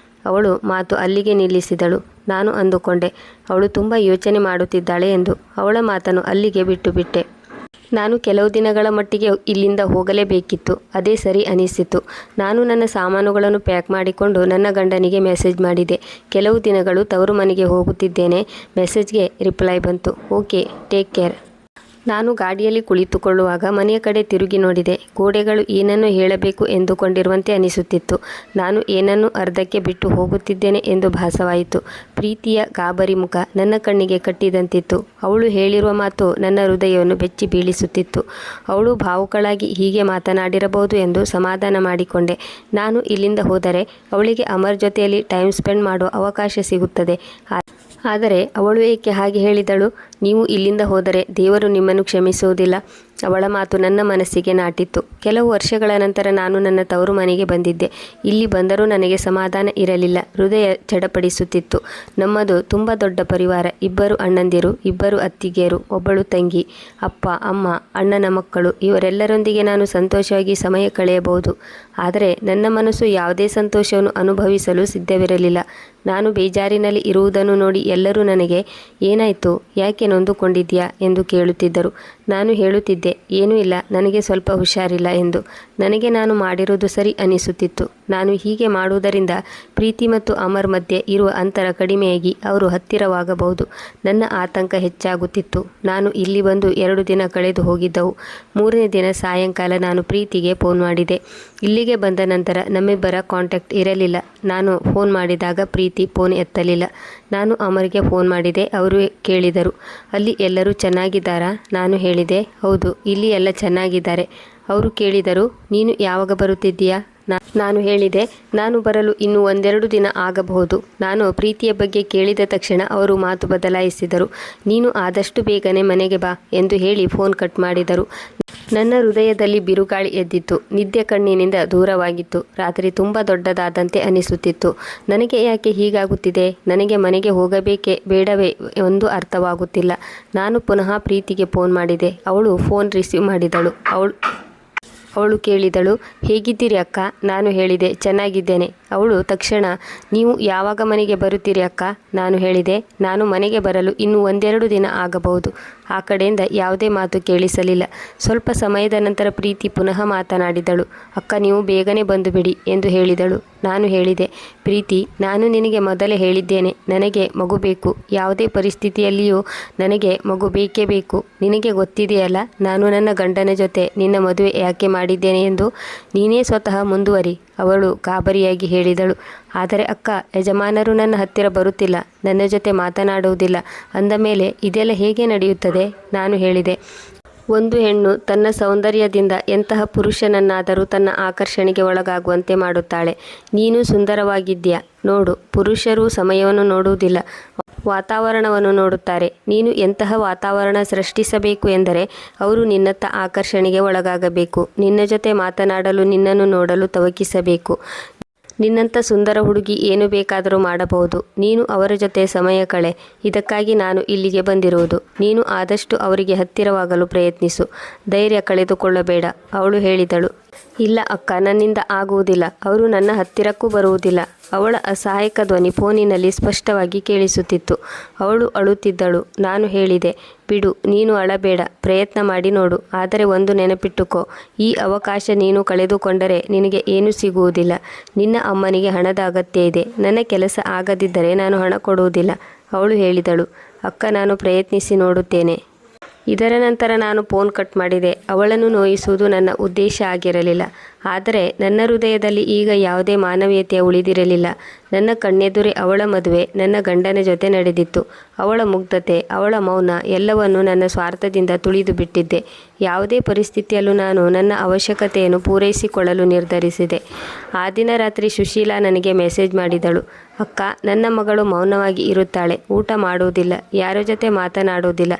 ಅವಳು ಮಾತು ಅಲ್ಲಿಗೆ ನಿಲ್ಲಿಸಿದಳು. ನಾನು ಅಂದುಕೊಂಡೆ ಅವಳು ತುಂಬ ಯೋಚನೆ ಮಾಡುತ್ತಿದ್ದಾಳೆ ಎಂದು. ಅವಳ ಮಾತನ್ನು ಅಲ್ಲಿಗೆ ಬಿಟ್ಟು ಬಿಟ್ಟೆ. ನಾನು ಕೆಲವು ದಿನಗಳ ಮಟ್ಟಿಗೆ ಇಲ್ಲಿಂದ ಹೋಗಲೇಬೇಕಿತ್ತು. ಅದೇ ಸರಿ ಅನಿಸಿತು. ನಾನು ನನ್ನ ಸಾಮಾನುಗಳನ್ನು ಪ್ಯಾಕ್ ಮಾಡಿಕೊಂಡು ನನ್ನ ಗಂಡನಿಗೆ ಮೆಸೇಜ್ ಮಾಡಿದೆ. ಕೆಲವು ದಿನಗಳು ತವರು ಮನೆಗೆ ಹೋಗುತ್ತಿದ್ದೇನೆ. ಮೆಸೇಜ್ಗೆ ರಿಪ್ಲೈ ಬಂತು, ಓಕೆ, ಟೇಕ್ ಕೇರ್. ನಾನು ಗಾಡಿಯಲ್ಲಿ ಕುಳಿತುಕೊಳ್ಳುವಾಗ ಮನೆಯ ಕಡೆ ತಿರುಗಿ ನೋಡಿದೆ. ಗೋಡೆಗಳು ಏನನ್ನು ಹೇಳಬೇಕು ಎಂದುಕೊಂಡಿರುವಂತೆ ಅನಿಸುತ್ತಿತ್ತು. ನಾನು ಏನನ್ನು ಅರ್ಧಕ್ಕೆ ಬಿಟ್ಟು ಹೋಗುತ್ತಿದ್ದೇನೆ ಎಂದು ಭಾಸವಾಯಿತು. ಪ್ರೀತಿಯ ಗಾಬರಿ ಮುಖ ನನ್ನ ಕಣ್ಣಿಗೆ ಕಟ್ಟಿದಂತಿತ್ತು. ಅವಳು ಹೇಳಿರುವ ಮಾತು ನನ್ನ ಹೃದಯವನ್ನು ಬೆಚ್ಚಿ ಬೀಳಿಸುತ್ತಿತ್ತು. ಅವಳು ಭಾವುಕಳಾಗಿ ಹೀಗೆ ಮಾತನಾಡಿರಬಹುದು ಎಂದು ಸಮಾಧಾನ ಮಾಡಿಕೊಂಡೆ. ನಾನು ಇಲ್ಲಿಂದ ಹೋದರೆ ಅವಳಿಗೆ ಅಮರ್ ಜೊತೆಯಲ್ಲಿ ಟೈಮ್ ಸ್ಪೆಂಡ್ ಮಾಡುವ ಅವಕಾಶ ಸಿಗುತ್ತದೆ. ಆದರೆ ಅವಳು ಏಕೆ ಹಾಗೆ ಹೇಳಿದಳು? ನೀವು ಇಲ್ಲಿಂದ ಹೋದರೆ ದೇವರು ನಿಮ್ಮನ್ನು ಕ್ಷಮಿಸುವುದಿಲ್ಲ. ಅವಳ ಮಾತು ನನ್ನ ಮನಸ್ಸಿಗೆ ನಾಟಿತ್ತು. ಕೆಲವು ವರ್ಷಗಳ ನಂತರ ನಾನು ನನ್ನ ತವರು ಮನೆಗೆ ಬಂದಿದ್ದೆ. ಇಲ್ಲಿ ಬಂದರೂ ನನಗೆ ಸಮಾಧಾನ ಇರಲಿಲ್ಲ. ಹೃದಯ ಚಡಪಡಿಸುತ್ತಿತ್ತು. ನಮ್ಮದು ತುಂಬ ದೊಡ್ಡ ಪರಿವಾರ. 2 ಅಣ್ಣಂದಿರು, 2 ಅತ್ತಿಗೆಯರು, ಒಬ್ಬಳು ತಂಗಿ, ಅಪ್ಪ, ಅಮ್ಮ, ಅಣ್ಣನ ಮಕ್ಕಳು. ಇವರೆಲ್ಲರೊಂದಿಗೆ ನಾನು ಸಂತೋಷವಾಗಿ ಸಮಯ ಕಳೆಯಬಹುದು. ಆದರೆ ನನ್ನ ಮನಸ್ಸು ಯಾವುದೇ ಸಂತೋಷವನ್ನು ಅನುಭವಿಸಲು ಸಿದ್ಧವಿರಲಿಲ್ಲ. ನಾನು ಬೇಜಾರಿನಲ್ಲಿ ಇರುವುದನ್ನು ನೋಡಿ ಎಲ್ಲರೂ ನನಗೆ ಏನಾಯಿತು, ಯಾಕೆ ನೊಂದುಕೊಂಡಿದ್ಯಾ ಎಂದು ಕೇಳುತ್ತಿದ್ದರು. ನಾನು ಹೇಳುತ್ತಿದ್ದೆ, ಏನೂ ಇಲ್ಲ, ನನಗೆ ಸ್ವಲ್ಪ ಹುಷಾರಿಲ್ಲ ಎಂದು. ನನಗೆ ನಾನು ಮಾಡಿರುವುದು ಸರಿ ಅನಿಸುತ್ತಿತ್ತು. ನಾನು ಹೀಗೆ ಮಾಡುವುದರಿಂದ ಪ್ರೀತಿ ಮತ್ತು ಅಮರ್ ಮಧ್ಯೆ ಇರುವ ಅಂತರ ಕಡಿಮೆಯಾಗಿ ಅವರು ಹತ್ತಿರವಾಗಬಹುದು. ನನ್ನ ಆತಂಕ ಹೆಚ್ಚಾಗುತ್ತಿತ್ತು. ನಾನು ಇಲ್ಲಿ ಬಂದು 2 ದಿನ ಕಳೆದು ಹೋಗಿದ್ದವು. 3ನೇ ದಿನ ಸಾಯಂಕಾಲ ನಾನು ಪ್ರೀತಿಗೆ ಫೋನ್ ಮಾಡಿದೆ. ಇಲ್ಲಿಗೆ ಬಂದ ನಂತರ ನಮ್ಮಿಬ್ಬರ ಕಾಂಟ್ಯಾಕ್ಟ್ ಇರಲಿಲ್ಲ. ನಾನು ಫೋನ್ ಮಾಡಿದಾಗ ಪ್ರೀತಿ ಫೋನ್ ಎತ್ತಲಿಲ್ಲ. ನಾನು ಅಮರ್ಗೆ ಫೋನ್ ಮಾಡಿದೆ. ಅವರು ಕೇಳಿದರು, ಅಲ್ಲಿ ಎಲ್ಲರೂ ಚೆನ್ನಾಗಿದ್ದಾರಾ? ನಾನು ಹೇಳಿದೆ, ಹೌದು, ಇಲ್ಲಿ ಎಲ್ಲ ಚೆನ್ನಾಗಿದ್ದಾರೆ. ಅವರು ಕೇಳಿದರು, ನೀನು ಯಾವಾಗ ಬರುತ್ತಿದ್ದೀಯಾ? ನಾನು ಹೇಳಿದೆ, ನಾನು ಬರಲು ಇನ್ನೂ 1-2 ದಿನ ಆಗಬಹುದು. ನಾನು ಪ್ರೀತಿಯ ಬಗ್ಗೆ ಕೇಳಿದ ತಕ್ಷಣ ಅವರು ಮಾತು ಬದಲಾಯಿಸಿದರು. ನೀನು ಆದಷ್ಟು ಬೇಗನೆ ಮನೆಗೆ ಬಾ ಎಂದು ಹೇಳಿ ಫೋನ್ ಕಟ್ ಮಾಡಿದರು. ನನ್ನ ಹೃದಯದಲ್ಲಿ ಬಿರುಗಾಳಿ ಎದ್ದಿತ್ತು. ನಿದ್ದೆ ಕಣ್ಣಿನಿಂದ ದೂರವಾಗಿತ್ತು. ರಾತ್ರಿ ತುಂಬ ದೊಡ್ಡದಾದಂತೆ ಅನಿಸುತ್ತಿತ್ತು. ನನಗೆ ಯಾಕೆ ಹೀಗಾಗುತ್ತಿದೆ? ನನಗೆ ಮನೆಗೆ ಹೋಗಬೇಕೇ ಬೇಡವೇ ಒಂದು ಅರ್ಥವಾಗುತ್ತಿಲ್ಲ. ನಾನು ಪುನಃ ಪ್ರೀತಿಗೆ ಫೋನ್ ಮಾಡಿದೆ. ಅವಳು ಫೋನ್ ರಿಸೀವ್ ಮಾಡಿದಳು. ಅವಳು ಕೇಳಿದಳು, ಹೇಗಿದ್ದೀರಿ ಅಕ್ಕ? ನಾನು ಹೇಳಿದೆ, ಚೆನ್ನಾಗಿದ್ದೇನೆ. ಅವಳು ತಕ್ಷಣ, ನೀವು ಯಾವಾಗ ಮನೆಗೆ ಬರುತ್ತೀರಿ ಅಕ್ಕ? ನಾನು ಹೇಳಿದೆ, ನಾನು ಮನೆಗೆ ಬರಲು ಇನ್ನೂ 1-2 ದಿನ ಆಗಬಹುದು. ಆ ಕಡೆಯಿಂದ ಯಾವುದೇ ಮಾತು ಕೇಳಿಸಲಿಲ್ಲ. ಸ್ವಲ್ಪ ಸಮಯದ ನಂತರ ಪ್ರೀತಿ ಪುನಃ ಮಾತನಾಡಿದಳು. ಅಕ್ಕ, ನೀವು ಬೇಗನೆ ಬಂದು ಬಿಡಿ ಎಂದು ಹೇಳಿದಳು. ನಾನು ಹೇಳಿದೆ, ಪ್ರೀತಿ, ನಾನು ನಿನಗೆ ಮೊದಲೇ ಹೇಳಿದ್ದೇನೆ, ನನಗೆ ಮಗು ಬೇಕು. ಯಾವುದೇ ಪರಿಸ್ಥಿತಿಯಲ್ಲಿಯೂ ನನಗೆ ಮಗು ಬೇಕೇ ಬೇಕು. ನಿನಗೆ ಗೊತ್ತಿದೆಯಲ್ಲ, ನಾನು ನನ್ನ ಗಂಡನ ಜೊತೆ ನಿನ್ನ ಮದುವೆ ಯಾಕೆ ಮಾಡಿದ್ದೇನೆ ಎಂದು. ನೀನೇ ಸ್ವತಃ ಮುಂದುವರಿ. ಅವಳು ಗಾಬರಿಯಾಗಿ ಹೇಳಿದಳು. ಆದರೆ ಅಕ್ಕ, ಯಜಮಾನರು ನನ್ನ ಹತ್ತಿರ ಬರುತ್ತಿಲ್ಲ, ನನ್ನ ಜೊತೆ ಮಾತನಾಡುವುದಿಲ್ಲ ಅಂದ ಮೇಲೆ ಇದೆಲ್ಲ ಹೇಗೆ ನಡೆಯುತ್ತದೆ? ನಾನು ಹೇಳಿದೆ, ಒಂದು ಹೆಣ್ಣು ತನ್ನ ಸೌಂದರ್ಯದಿಂದ ಎಂತಹ ಪುರುಷನನ್ನಾದರೂ ತನ್ನ ಆಕರ್ಷಣೆಗೆ ಒಳಗಾಗುವಂತೆ ಮಾಡುತ್ತಾಳೆ. ನೀನು ಸುಂದರವಾಗಿದ್ದೀಯಾ ನೋಡು. ಪುರುಷರು ಸಮಯವನ್ನು ನೋಡುವುದಿಲ್ಲ, ವಾತಾವರಣವನ್ನು ನೋಡುತ್ತಾರೆ. ನೀನು ಎಂತಹ ವಾತಾವರಣ ಸೃಷ್ಟಿಸಬೇಕು ಎಂದರೆ ಅವರು ನಿನ್ನತ್ತ ಆಕರ್ಷಣೆಗೆ ಒಳಗಾಗಬೇಕು. ನಿನ್ನ ಜೊತೆ ಮಾತನಾಡಲು, ನಿನ್ನನ್ನು ನೋಡಲು ತವಕಿಸಬೇಕು. ನಿನ್ನಂಥ ಸುಂದರ ಹುಡುಗಿ ಏನು ಬೇಕಾದರೂ ಮಾಡಬಹುದು. ನೀನು ಅವರ ಜೊತೆ ಸಮಯ ಕಳೆ. ಇದಕ್ಕಾಗಿ ನಾನು ಇಲ್ಲಿಗೆ ಬಂದಿರುವುದು. ನೀನು ಆದಷ್ಟು ಅವರಿಗೆ ಹತ್ತಿರವಾಗಲು ಪ್ರಯತ್ನಿಸು. ಧೈರ್ಯ ಕಳೆದುಕೊಳ್ಳಬೇಡ. ಅವಳು ಹೇಳಿದಳು, ಇಲ್ಲ ಅಕ್ಕ, ನನ್ನಿಂದ ಆಗುವುದಿಲ್ಲ. ಅವರು ನನ್ನ ಹತ್ತಿರಕ್ಕೂ ಬರುವುದಿಲ್ಲ. ಅವಳ ಅಸಹಾಯಕ ಧ್ವನಿ ಫೋನಿನಲ್ಲಿ ಸ್ಪಷ್ಟವಾಗಿ ಕೇಳಿಸುತ್ತಿತ್ತು. ಅವಳು ಅಳುತ್ತಿದ್ದಳು. ನಾನು ಹೇಳಿದೆ, ಬಿಡು, ನೀನು ಅಳಬೇಡ, ಪ್ರಯತ್ನ ಮಾಡಿ ನೋಡು. ಆದರೆ ಒಂದು ನೆನಪಿಟ್ಟುಕೋ, ಈ ಅವಕಾಶ ನೀನು ಕಳೆದುಕೊಂಡರೆ ನಿನಗೆ ಏನೂ ಸಿಗುವುದಿಲ್ಲ. ನಿನ್ನ ಅಮ್ಮನಿಗೆ ಹಣದ ಅಗತ್ಯ ಇದೆ. ನನ್ನ ಕೆಲಸ ಆಗದಿದ್ದರೆ ನಾನು ಹಣ ಕೊಡುವುದಿಲ್ಲ. ಅವಳು ಹೇಳಿದಳು, ಅಕ್ಕ, ನಾನು ಪ್ರಯತ್ನಿಸಿ ನೋಡುತ್ತೇನೆ. ಇದರ ನಂತರ ನಾನು ಫೋನ್ ಕಟ್ ಮಾಡಿದೆ. ಅವಳನ್ನು ನೋಯಿಸುವುದು ನನ್ನ ಉದ್ದೇಶ ಆಗಿರಲಿಲ್ಲ. ಆದರೆ ನನ್ನ ಹೃದಯದಲ್ಲಿ ಈಗ ಯಾವುದೇ ಮಾನವೀಯತೆ ಉಳಿದಿರಲಿಲ್ಲ. ನನ್ನ ಕಣ್ಣೆದುರೇ ಅವಳ ಮದುವೆ ನನ್ನ ಗಂಡನ ಜೊತೆ ನಡೆದಿತ್ತು. ಅವಳ ಮುಗ್ಧತೆ, ಅವಳ ಮೌನ ಎಲ್ಲವನ್ನೂ ನನ್ನ ಸ್ವಾರ್ಥದಿಂದ ತುಳಿದು ಬಿಟ್ಟಿದ್ದೆ. ಯಾವುದೇ ಪರಿಸ್ಥಿತಿಯಲ್ಲೂ ನಾನು ನನ್ನ ಅವಶ್ಯಕತೆಯನ್ನು ಪೂರೈಸಿಕೊಳ್ಳಲು ನಿರ್ಧರಿಸಿದೆ. ಆ ದಿನ ರಾತ್ರಿ ಸುಶೀಲಾ ನನಗೆ ಮೆಸೇಜ್ ಮಾಡಿದಳು. ಅಕ್ಕ, ನನ್ನ ಮಗಳು ಮೌನವಾಗಿ ಇರುತ್ತಾಳೆ, ಊಟ ಮಾಡುವುದಿಲ್ಲ, ಯಾರ ಜೊತೆ ಮಾತನಾಡುವುದಿಲ್ಲ.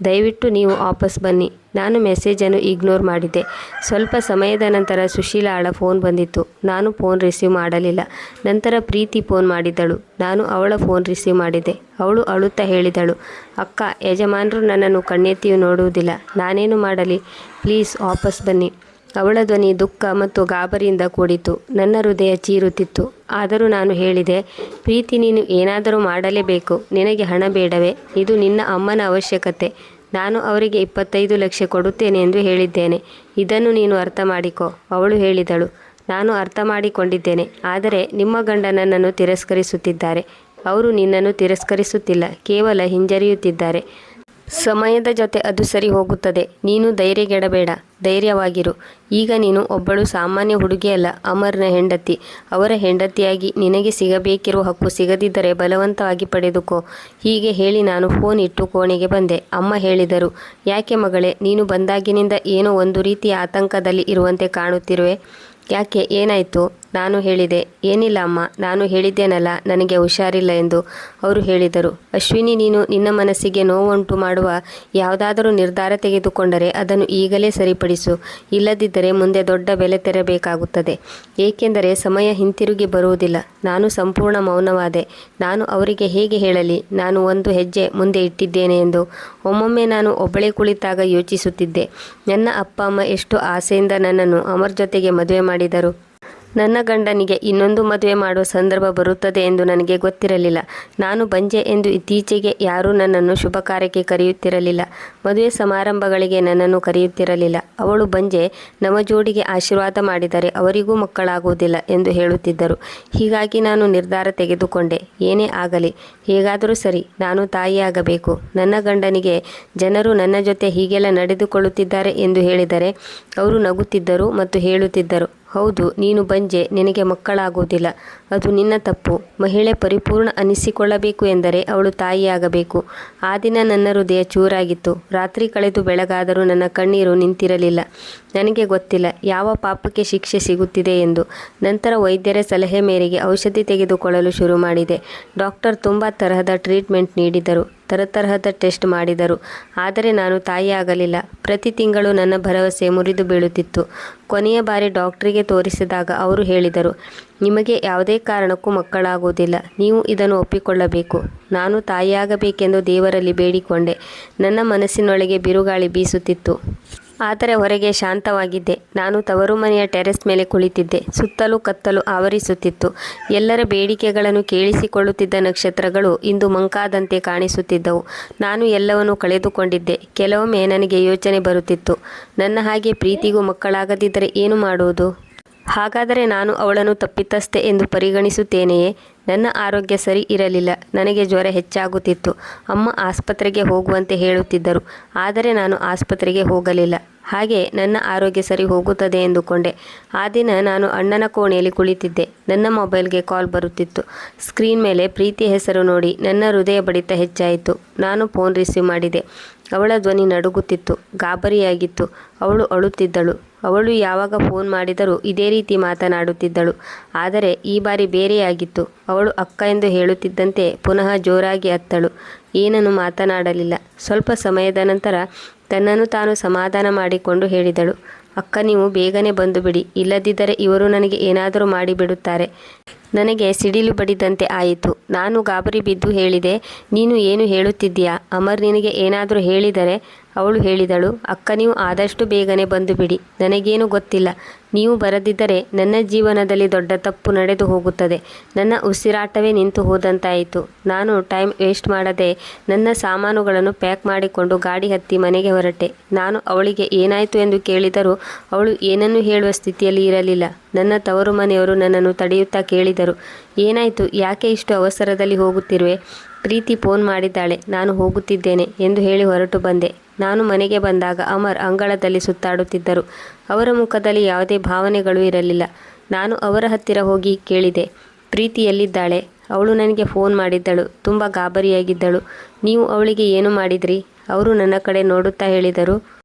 ದಯವಿಟ್ಟು ನೀವು ವಾಪಸ್ ಬನ್ನಿ. ನಾನು ಮೆಸೇಜನ್ನು ಇಗ್ನೋರ್ ಮಾಡಿದ್ದೆ. ಸ್ವಲ್ಪ ಸಮಯದ ನಂತರ ಸುಶೀಲಾಳ ಫೋನ್ ಬಂದಿತ್ತು. ನಾನು ಫೋನ್ ರಿಸೀವ್ ಮಾಡಲಿಲ್ಲ. ನಂತರ ಪ್ರೀತಿ ಫೋನ್ ಮಾಡಿದ್ದಳು. ನಾನು ಅವಳ ಫೋನ್ ರಿಸೀವ್ ಮಾಡಿದೆ. ಅವಳು ಅಳುತ್ತಾ ಹೇಳಿದಳು, ಅಕ್ಕ, ಯಜಮಾನರು ನನ್ನನ್ನು ಕಣ್ಣೆತ್ತಿಯೂ ನೋಡುವುದಿಲ್ಲ. ನಾನೇನು ಮಾಡಲಿ? ಪ್ಲೀಸ್ ವಾಪಸ್ ಬನ್ನಿ. ಅವಳ ಧ್ವನಿ ದುಃಖ ಮತ್ತು ಗಾಬರಿಯಿಂದ ಕೂಡಿತು. ನನ್ನ ಹೃದಯ ಚೀರುತ್ತಿತ್ತು. ಆದರೂ ನಾನು ಹೇಳಿದೆ, ಪ್ರೀತಿ, ನೀನು ಏನಾದರೂ ಮಾಡಲೇಬೇಕು. ನಿನಗೆ ಹಣ ಬೇಡವೇ? ಇದು ನಿನ್ನ ಅಮ್ಮನ ಅವಶ್ಯಕತೆ. ನಾನು ಅವರಿಗೆ 25 ಲಕ್ಷ ಕೊಡುತ್ತೇನೆ ಎಂದು ಹೇಳಿದ್ದೇನೆ. ಇದನ್ನು ನೀನು ಅರ್ಥ ಮಾಡಿಕೋ. ಅವಳು ಹೇಳಿದಳು, ನಾನು ಅರ್ಥ ಮಾಡಿಕೊಂಡಿದ್ದೇನೆ. ಆದರೆ ನಿಮ್ಮ ಗಂಡ ನನ್ನನ್ನು ತಿರಸ್ಕರಿಸುತ್ತಿದ್ದಾರೆ. ಅವರು ನಿನ್ನನ್ನು ತಿರಸ್ಕರಿಸುತ್ತಿಲ್ಲ, ಕೇವಲ ಹಿಂಜರಿಯುತ್ತಿದ್ದಾರೆ. ಸಮಯದ ಜೊತೆ ಅದು ಸರಿ ಹೋಗುತ್ತದೆ. ನೀನು ಧೈರ್ಯಗೆಡಬೇಡ, ಧೈರ್ಯವಾಗಿರು. ಈಗ ನೀನು ಒಬ್ಬಳು ಸಾಮಾನ್ಯ ಹುಡುಗಿಯಲ್ಲ, ಅಮರ್ನ ಹೆಂಡತಿ. ಅವರ ಹೆಂಡತಿಯಾಗಿ ನಿನಗೆ ಸಿಗಬೇಕಿರುವ ಹಕ್ಕು ಸಿಗದಿದ್ದರೆ ಬಲವಂತವಾಗಿ ಪಡೆದುಕೋ. ಹೀಗೆ ಹೇಳಿ ನಾನು ಫೋನ್ ಇಟ್ಟು ಕೋಣೆಗೆ ಬಂದೆ. ಅಮ್ಮ ಹೇಳಿದರು, ಯಾಕೆ ಮಗಳೇ, ನೀನು ಬಂದಾಗಿನಿಂದ ಏನೋ ಒಂದು ರೀತಿಯ ಆತಂಕದಲ್ಲಿ ಇರುವಂತೆ ಕಾಣುತ್ತಿರುವೆ. ಯಾಕೆ, ಏನಾಯಿತು? ನಾನು ಹೇಳಿದೆ, ಏನಿಲ್ಲ ಅಮ್ಮ, ನಾನು ಹೇಳಿದ್ದೇನಲ್ಲ ನನಗೆ ಹುಷಾರಿಲ್ಲ ಎಂದು. ಅವರು ಹೇಳಿದರು, ಅಶ್ವಿನಿ, ನೀನು ನಿನ್ನ ಮನಸ್ಸಿಗೆ ನೋವುಂಟು ಮಾಡುವ ಯಾವುದಾದರೂ ನಿರ್ಧಾರ ತೆಗೆದುಕೊಂಡರೆ ಅದನ್ನು ಈಗಲೇ ಸರಿಪಡಿಸು. ಇಲ್ಲದಿದ್ದರೆ ಮುಂದೆ ದೊಡ್ಡ ಬೆಲೆ ತೆರಬೇಕಾಗುತ್ತದೆ. ಏಕೆಂದರೆ ಸಮಯ ಹಿಂತಿರುಗಿ ಬರುವುದಿಲ್ಲ. ನಾನು ಸಂಪೂರ್ಣ ಮೌನವಾದೆ. ನಾನು ಅವರಿಗೆ ಹೇಗೆ ಹೇಳಲಿ ನಾನು ಒಂದು ಹೆಜ್ಜೆ ಮುಂದೆ ಇಟ್ಟಿದ್ದೇನೆ ಎಂದು. ಒಮ್ಮೊಮ್ಮೆ ನಾನು ಒಬ್ಬಳೇ ಕುಳಿತಾಗ ಯೋಚಿಸುತ್ತಿದ್ದೆ, ನನ್ನ ಅಪ್ಪ ಅಮ್ಮ ಎಷ್ಟು ಆಸೆಯಿಂದ ನನ್ನನ್ನು ಅಮರ್ ಜೊತೆಗೆ ಮದುವೆ ಮಾಡಿದರು. ನನ್ನ ಗಂಡನಿಗೆ ಇನ್ನೊಂದು ಮದುವೆ ಮಾಡುವ ಸಂದರ್ಭ ಬರುತ್ತದೆ ಎಂದು ನನಗೆ ಗೊತ್ತಿರಲಿಲ್ಲ. ನಾನು ಬಂಜೆ ಎಂದು ಇತ್ತೀಚೆಗೆ ಯಾರೂ ನನ್ನನ್ನು ಶುಭ ಕಾರ್ಯಕ್ಕೆ ಕರೆಯುತ್ತಿರಲಿಲ್ಲ. ಮದುವೆ ಸಮಾರಂಭಗಳಿಗೆ ನನ್ನನ್ನು ಕರೆಯುತ್ತಿರಲಿಲ್ಲ. ಅವಳು ಬಂಜೆ, ನಮ್ಮ ಜೋಡಿಗೆ ಆಶೀರ್ವಾದ ಮಾಡಿದರೆ ಅವರಿಗೂ ಮಕ್ಕಳಾಗುವುದಿಲ್ಲ ಎಂದು ಹೇಳುತ್ತಿದ್ದರು. ಹೀಗಾಗಿ ನಾನು ನಿರ್ಧಾರ ತೆಗೆದುಕೊಂಡೆ, ಏನೇ ಆಗಲಿ, ಹೇಗಾದರೂ ಸರಿ, ನಾನು ತಾಯಿಯಾಗಬೇಕು. ನನ್ನ ಗಂಡನಿಗೆ ಜನರು ನನ್ನ ಜೊತೆ ಹೀಗೆಲ್ಲ ನಡೆದುಕೊಳ್ಳುತ್ತಿದ್ದಾರೆ ಎಂದು ಹೇಳಿದರೆ ಅವರು ನಗುತ್ತಿದ್ದರು ಮತ್ತು ಹೇಳುತ್ತಿದ್ದರು, ಹೌದು, ನೀನು ಬಂಜೆ, ನಿನಗೆ ಮಕ್ಕಳಾಗುವುದಿಲ್ಲ, ಅದು ನಿನ್ನ ತಪ್ಪು. ಮಹಿಳೆ ಪರಿಪೂರ್ಣ ಅನಿಸಿಕೊಳ್ಳಬೇಕು ಎಂದರೆ ಅವಳು ತಾಯಿಯಾಗಬೇಕು. ಆ ದಿನ ನನ್ನ ಹೃದಯ ಚೂರಾಗಿತ್ತು. ರಾತ್ರಿ ಕಳೆದು ಬೆಳಗಾದರೂ ನನ್ನ ಕಣ್ಣೀರು ನಿಂತಿರಲಿಲ್ಲ. ನನಗೆ ಗೊತ್ತಿಲ್ಲ ಯಾವ ಪಾಪಕ್ಕೆ ಶಿಕ್ಷೆ ಸಿಗುತ್ತಿದೆ ಎಂದು. ನಂತರ ವೈದ್ಯರ ಸಲಹೆ ಮೇರೆಗೆ ಔಷಧಿ ತೆಗೆದುಕೊಳ್ಳಲು ಶುರು ಮಾಡಿದೆ. ಡಾಕ್ಟರ್ ತುಂಬ ತರಹದ ಟ್ರೀಟ್ಮೆಂಟ್ ನೀಡಿದರು, ತರತರಹದ ಟೆಸ್ಟ್ ಮಾಡಿದರು. ಆದರೆ ನಾನು ತಾಯಿಯಾಗಲಿಲ್ಲ. ಪ್ರತಿ ತಿಂಗಳು ನನ್ನ ಭರವಸೆ ಮುರಿದು ಬೀಳುತ್ತಿತ್ತು. ಕೊನೆಯ ಬಾರಿ ಡಾಕ್ಟರಿಗೆ ತೋರಿಸಿದಾಗ ಅವರು ಹೇಳಿದರು, ನಿಮಗೆ ಯಾವುದೇ ಕಾರಣಕ್ಕೂ ಮಕ್ಕಳಾಗುವುದಿಲ್ಲ. ನೀವು ಇದನ್ನು ಒಪ್ಪಿಕೊಳ್ಳಬೇಕು. ನಾನು ತಾಯಿಯಾಗಬೇಕೆಂದು ದೇವರಲ್ಲಿ ಬೇಡಿಕೊಂಡೆ. ನನ್ನ ಮನಸ್ಸಿನೊಳಗೆ ಬಿರುಗಾಳಿ ಬೀಸುತ್ತಿತ್ತು. ಆದರೆ ಹೊರಗೆ ಶಾಂತವಾಗಿದ್ದೆ. ನಾನು ತವರು ಮನೆಯ ಟೆರೆಸ್ ಮೇಲೆ ಕುಳಿತಿದ್ದೆ. ಸುತ್ತಲೂ ಕತ್ತಲು ಆವರಿಸುತ್ತಿತ್ತು. ಎಲ್ಲರ ಬೇಡಿಕೆಗಳನ್ನು ಕೇಳಿಸಿಕೊಳ್ಳುತ್ತಿದ್ದ ನಕ್ಷತ್ರಗಳು ಇಂದು ಮಂಕಾದಂತೆ ಕಾಣಿಸುತ್ತಿದ್ದವು. ನಾನು ಎಲ್ಲವನ್ನೂ ಕಳೆದುಕೊಂಡಿದ್ದೆ. ಕೆಲವೊಮ್ಮೆ ನನಗೆ ಯೋಚನೆ ಬರುತ್ತಿತ್ತು, ನನ್ನ ಹಾಗೆ ಪ್ರೀತಿಗೂ ಮಕ್ಕಳಾಗದಿದ್ದರೆ ಏನು ಮಾಡುವುದು? ಹಾಗಾದರೆ ನಾನು ಅವಳನ್ನು ತಪ್ಪಿತಸ್ಥೆ ಎಂದು ಪರಿಗಣಿಸುತ್ತೇನೆಯೇ? ನನ್ನ ಆರೋಗ್ಯ ಸರಿ ಇರಲಿಲ್ಲ. ನನಗೆ ಜ್ವರ ಹೆಚ್ಚಾಗುತ್ತಿತ್ತು. ಅಮ್ಮ ಆಸ್ಪತ್ರೆಗೆ ಹೋಗುವಂತೆ ಹೇಳುತ್ತಿದ್ದರು. ಆದರೆ ನಾನು ಆಸ್ಪತ್ರೆಗೆ ಹೋಗಲಿಲ್ಲ. ಹಾಗೆ ನನ್ನ ಆರೋಗ್ಯ ಸರಿ ಹೋಗುತ್ತದೆ ಎಂದುಕೊಂಡೆ. ಆ ದಿನ ನಾನು ಅಣ್ಣನ ಕೋಣೆಯಲ್ಲಿ ಕುಳಿತಿದ್ದೆ. ನನ್ನ ಮೊಬೈಲ್ಗೆ ಕಾಲ್ ಬರುತ್ತಿತ್ತು. ಸ್ಕ್ರೀನ್ ಮೇಲೆ ಪ್ರೀತಿ ಹೆಸರು ನೋಡಿ ನನ್ನ ಹೃದಯ ಬಡಿತ ಹೆಚ್ಚಾಯಿತು. ನಾನು ಫೋನ್ ರಿಸೀವ್ ಮಾಡಿದೆ. ಅವಳ ಧ್ವನಿ ನಡುಗುತ್ತಿತ್ತು, ಗಾಬರಿಯಾಗಿತ್ತು. ಅವಳು ಅಳುತ್ತಿದ್ದಳು. ಅವಳು ಯಾವಾಗ ಫೋನ್ ಮಾಡಿದರೂ ಇದೇ ರೀತಿ ಮಾತನಾಡುತ್ತಿದ್ದಳು. ಆದರೆ ಈ ಬಾರಿ ಬೇರೆಯಾಗಿತ್ತು. ಅವಳು ಅಕ್ಕ ಎಂದು ಹೇಳುತ್ತಿದ್ದಂತೆ ಪುನಃ ಜೋರಾಗಿ ಅತ್ತಳು. ಏನನ್ನು ಮಾತನಾಡಲಿಲ್ಲ. ಸ್ವಲ್ಪ ಸಮಯದ ನಂತರ ತನ್ನನ್ನು ತಾನು ಸಮಾಧಾನ ಮಾಡಿಕೊಂಡು ಹೇಳಿದಳು, ಅಕ್ಕ, ನೀವು ಬೇಗನೆ ಬಂದು ಬಿಡಿ, ಇಲ್ಲದಿದ್ದರೆ ಇವರು ನನಗೆ ಏನಾದರೂ ಮಾಡಿಬಿಡುತ್ತಾರೆ. ನನಗೆ ಸಿಡಿಲು ಬಡಿದಂತೆ ಆಯಿತು. ನಾನು ಗಾಬರಿ ಬಿದ್ದು ಹೇಳಿದೆ, ನೀನು ಏನು ಹೇಳುತ್ತಿದ್ದೀಯಾ? ಅಮರ್ ನಿನಗೆ ಏನಾದರೂ ಹೇಳಿದರೆ? ಅವಳು ಹೇಳಿದಳು, ಅಕ್ಕ, ನೀವು ಆದಷ್ಟು ಬೇಗನೆ ಬಂದು ಬಿಡಿ. ನನಗೇನು ಗೊತ್ತಿಲ್ಲ. ನೀವು ಬರದಿದ್ದರೆ ನನ್ನ ಜೀವನದಲ್ಲಿ ದೊಡ್ಡ ತಪ್ಪು ನಡೆದು ಹೋಗುತ್ತದೆ. ನನ್ನ ಉಸಿರಾಟವೇ ನಿಂತು ಹೋದಂತಾಯಿತು. ನಾನು ಟೈಮ್ ವೇಸ್ಟ್ ಮಾಡದೆ ನನ್ನ ಸಾಮಾನುಗಳನ್ನು ಪ್ಯಾಕ್ ಮಾಡಿಕೊಂಡು ಗಾಡಿ ಹತ್ತಿ ಮನೆಗೆ ಹೊರಟೆ. ನಾನು ಅವಳಿಗೆ ಏನಾಯಿತು ಎಂದು ಕೇಳಿದರೂ ಅವಳು ಏನನ್ನೂ ಹೇಳುವ ಸ್ಥಿತಿಯಲ್ಲಿ ಇರಲಿಲ್ಲ. ನನ್ನ ತವರು ಮನೆಯವರು ನನ್ನನ್ನು ತಡೆಯುತ್ತಾ ಕೇಳಿದರು, ಏನಾಯಿತು? ಯಾಕೆ ಇಷ್ಟು ಅವಸರದಲ್ಲಿ ಹೋಗುತ್ತಿರುವೆ? ಪ್ರೀತಿ ಫೋನ್ ಮಾಡಿದ್ದಾಳೆ, ನಾನು ಹೋಗುತ್ತಿದ್ದೇನೆ ಎಂದು ಹೇಳಿ ಹೊರಟು ಬಂದೆ. ನಾನು ಮನೆಗೆ ಬಂದಾಗ ಅಮರ್ ಅಂಗಳದಲ್ಲಿ ಸುತ್ತಾಡುತ್ತಿದ್ದರು. ಅವರ ಮುಖದಲ್ಲಿ ಯಾವುದೇ ಭಾವನೆಗಳು ಇರಲಿಲ್ಲ. ನಾನು ಅವರ ಹತ್ತಿರ ಹೋಗಿ ಕೇಳಿದೆ, ಪ್ರೀತಿ ಎಲ್ಲಿದ್ದಾಳೆ? ಅವಳು ನನಗೆ ಫೋನ್ ಮಾಡಿದ್ದಳು. ತುಂಬ ಗಾಬರಿಯಾಗಿದ್ದಳು. ನೀವು ಅವಳಿಗೆ ಏನು ಮಾಡಿದ್ರಿ? ಅವರು ನನ್ನ ಕಡೆ ನೋಡುತ್ತಾ ಹೇಳಿದರು,